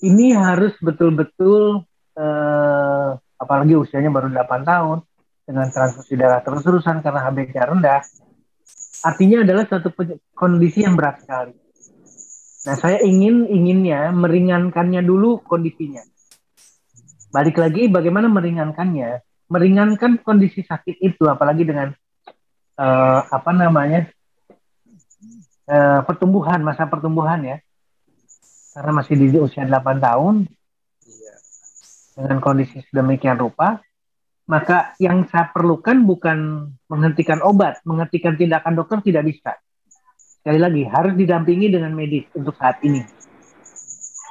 Ini harus betul-betul apalagi usianya baru 8 tahun dengan transfusi darah terus-terusan karena HB-nya rendah. Artinya adalah satu kondisi yang berat sekali. Nah, saya inginnya meringankannya dulu kondisinya. Balik lagi bagaimana meringankannya? Meringankan kondisi sakit itu apalagi dengan masa pertumbuhan ya, karena masih di usia 8 tahun, dengan kondisi sedemikian rupa, maka yang saya perlukan bukan menghentikan obat, menghentikan tindakan dokter tidak bisa. Sekali lagi, harus didampingi dengan medis untuk saat ini.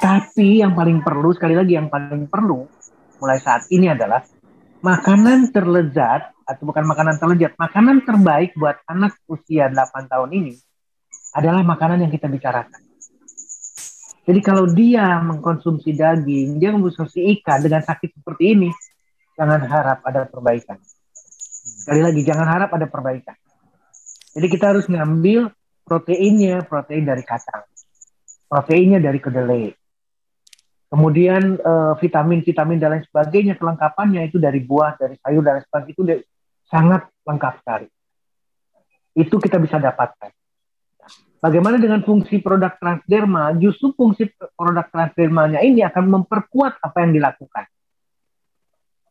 Tapi yang paling perlu, sekali lagi yang paling perlu mulai saat ini adalah makanan terlezat, atau bukan makanan terlezat, makanan terbaik buat anak usia 8 tahun ini adalah makanan yang kita bicarakan. Jadi kalau dia mengkonsumsi daging, dia mengkonsumsi ikan dengan sakit seperti ini, jangan harap ada perbaikan. Sekali lagi, jangan harap ada perbaikan. Jadi kita harus ngambil proteinnya, protein dari kacang, proteinnya dari kedelai. Kemudian vitamin-vitamin dan lain sebagainya, kelengkapannya itu dari buah, dari sayur, dan lain sebagainya, itu sangat lengkap sekali. Itu kita bisa dapatkan. Bagaimana dengan fungsi produk transderma? Justru fungsi produk transdermanya ini akan memperkuat apa yang dilakukan.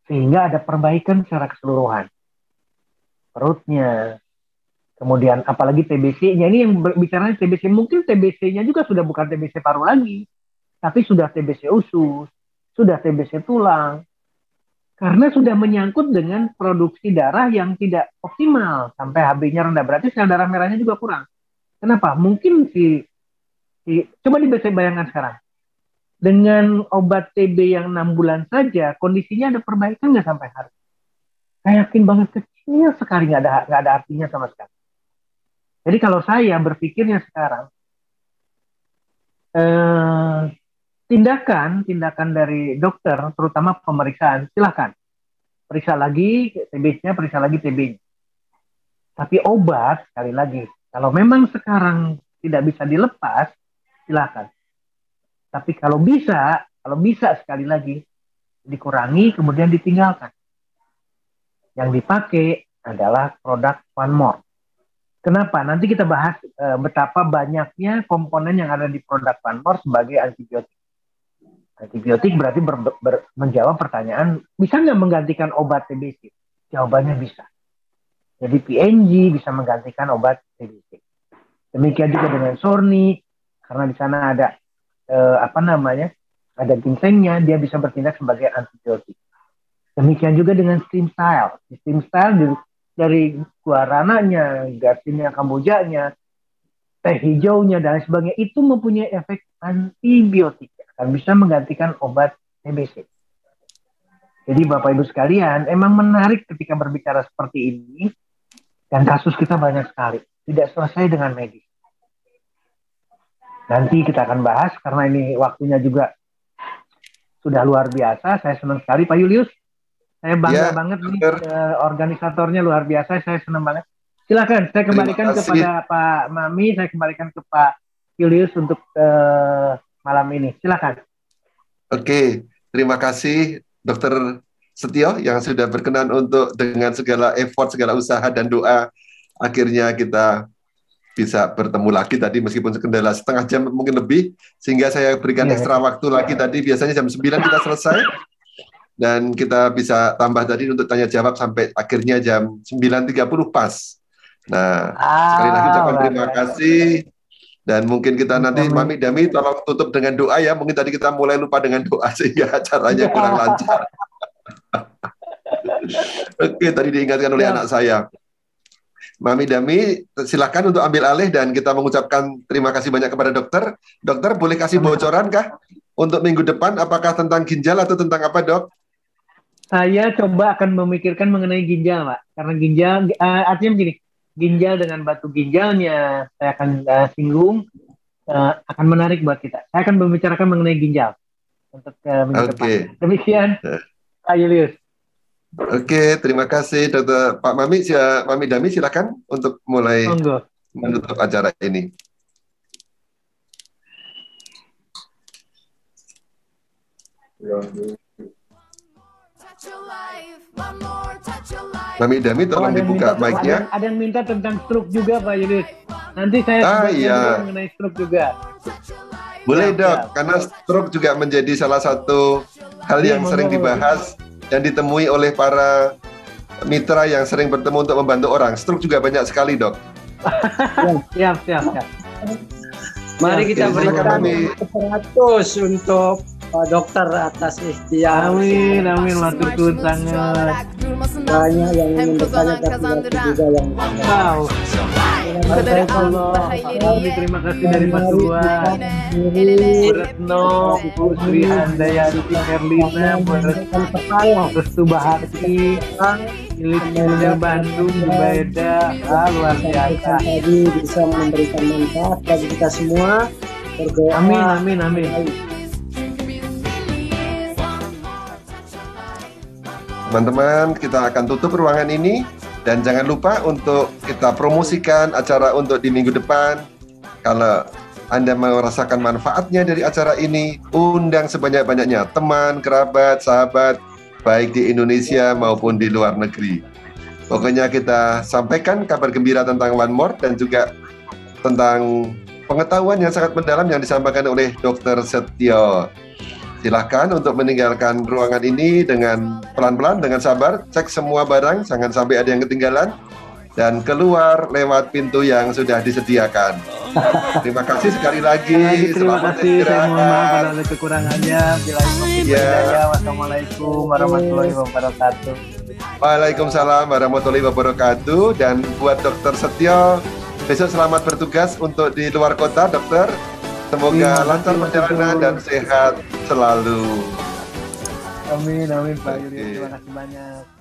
Sehingga ada perbaikan secara keseluruhan. Perutnya, kemudian apalagi TBC-nya. Ini yang bicaranya TBC. Mungkin TBC-nya juga sudah bukan TBC paru lagi, tapi sudah TBC usus, sudah TBC tulang, karena sudah menyangkut dengan produksi darah yang tidak optimal, sampai HB-nya rendah, berarti sel darah merahnya juga kurang. Kenapa? Mungkin coba bayangkan sekarang, dengan obat TB yang 6 bulan saja, kondisinya ada perbaikan nggak sampai hari? Saya yakin banget kecil sekali, nggak ada artinya sama sekali. Jadi kalau saya berpikirnya sekarang, tindakan dari dokter, terutama pemeriksaan, silakan. Periksa lagi TB-nya, periksa lagi TB-nya. Tapi obat, sekali lagi, kalau memang sekarang tidak bisa dilepas, silakan. Tapi kalau bisa sekali lagi, dikurangi, kemudian ditinggalkan. Yang dipakai adalah produk One More. Kenapa? Nanti kita bahas betapa banyaknya komponen yang ada di produk One More sebagai antibiotik. Antibiotik berarti menjawab pertanyaan, bisa nggak menggantikan obat TBC? Jawabannya bisa. Jadi PNG bisa menggantikan obat TBC. Demikian juga dengan Sorni, karena di sana ada ada ginsengnya, dia bisa bertindak sebagai antibiotik. Demikian juga dengan Stem Style. Stem Style dari guarananya, Garcinia kambojanya, teh hijaunya, dan sebagainya, itu mempunyai efek antibiotik. Dan bisa menggantikan obat TBC. Jadi Bapak Ibu sekalian, emang menarik ketika berbicara seperti ini, dan kasus kita banyak sekali. Tidak selesai dengan medis. Nanti kita akan bahas, karena ini waktunya juga sudah luar biasa. Saya senang sekali, Pak Julius. Saya bangga banget nih, organisatornya luar biasa, saya senang banget. Silakan, saya kembalikan kepada Pak Mami, saya kembalikan ke Pak Julius untuk malam ini. Silakan. Oke, terima kasih Dr. Setio yang sudah berkenan untuk dengan segala effort, segala usaha dan doa, akhirnya kita bisa bertemu lagi tadi meskipun kendala setengah jam mungkin lebih, sehingga saya berikan ekstra waktu lagi tadi, biasanya jam 9 kita selesai, dan kita bisa tambah tadi untuk tanya jawab sampai akhirnya jam 9.30 pas. Nah, sekali lagi ucapkan terima kasih. Dan mungkin kita nanti, Mami Dami, tolong tutup dengan doa ya. Mungkin tadi kita mulai lupa dengan doa sehingga acaranya kurang lancar. Oke, tadi diingatkan oleh anak saya. Mami Dami, silakan untuk ambil alih dan kita mengucapkan terima kasih banyak kepada dokter. Dokter, boleh kasih bocoran kah untuk minggu depan? Apakah tentang ginjal atau tentang apa, Dok? Saya coba akan memikirkan mengenai ginjal, Pak. Karena ginjal, artinya begini, ginjal dengan batu ginjalnya saya akan singgung, akan menarik buat kita. Saya akan membicarakan mengenai ginjal untuk minggu depan. Demikian, Pak Julius. Oke, terima kasih Dr. Pak Mami. Mami Dami silakan untuk mulai menutup acara ini. Mami Dami tolong dibuka mic-nya. Ada yang minta tentang stroke juga Pak Julius. Nanti saya mengenai stroke juga. Boleh Dok, karena stroke juga menjadi salah satu hal yang sering dibahas dan ditemui oleh para mitra yang sering bertemu untuk membantu orang. Stroke juga banyak sekali Dok. Siap. Mari kita berikan 100 untuk Pak Dokter atas ikhtiar. Amin, amin, matur suwun sangat. Banyak yang ingin bertanya tapi waktu juga yang Wow. Allah, terima kasih dari Mas Ruan, Bu Retno, Bu Sri Handayanti Erlina, Bu Restu Bahati, milik Manajer Bandung, Bu Baeda, luar biasa. tadi bisa memberikan manfaat bagi kita semua. Berdoa. Amin, amin, amin. Teman-teman, kita akan tutup ruangan ini dan jangan lupa untuk kita promosikan acara untuk di minggu depan. Kalau Anda merasakan manfaatnya dari acara ini, undang sebanyak-banyaknya teman, kerabat, sahabat, baik di Indonesia maupun di luar negeri. Pokoknya kita sampaikan kabar gembira tentang One More dan juga tentang pengetahuan yang sangat mendalam yang disampaikan oleh Dr. Setio. Silahkan untuk meninggalkan ruangan ini dengan pelan-pelan, dengan sabar, cek semua barang, jangan sampai ada yang ketinggalan, dan keluar lewat pintu yang sudah disediakan. Terima kasih sekali lagi. Terima kasih, saya mohon maaf kalau ada kekurangannya. Wassalamualaikum warahmatullahi wabarakatuh. Waalaikumsalam warahmatullahi wabarakatuh. Dan buat Dr. Setio, besok selamat bertugas untuk di luar kota, dokter. Semoga lancar perjalanan dan sehat selalu. Amin, amin Pak Yuri. Terima kasih banyak.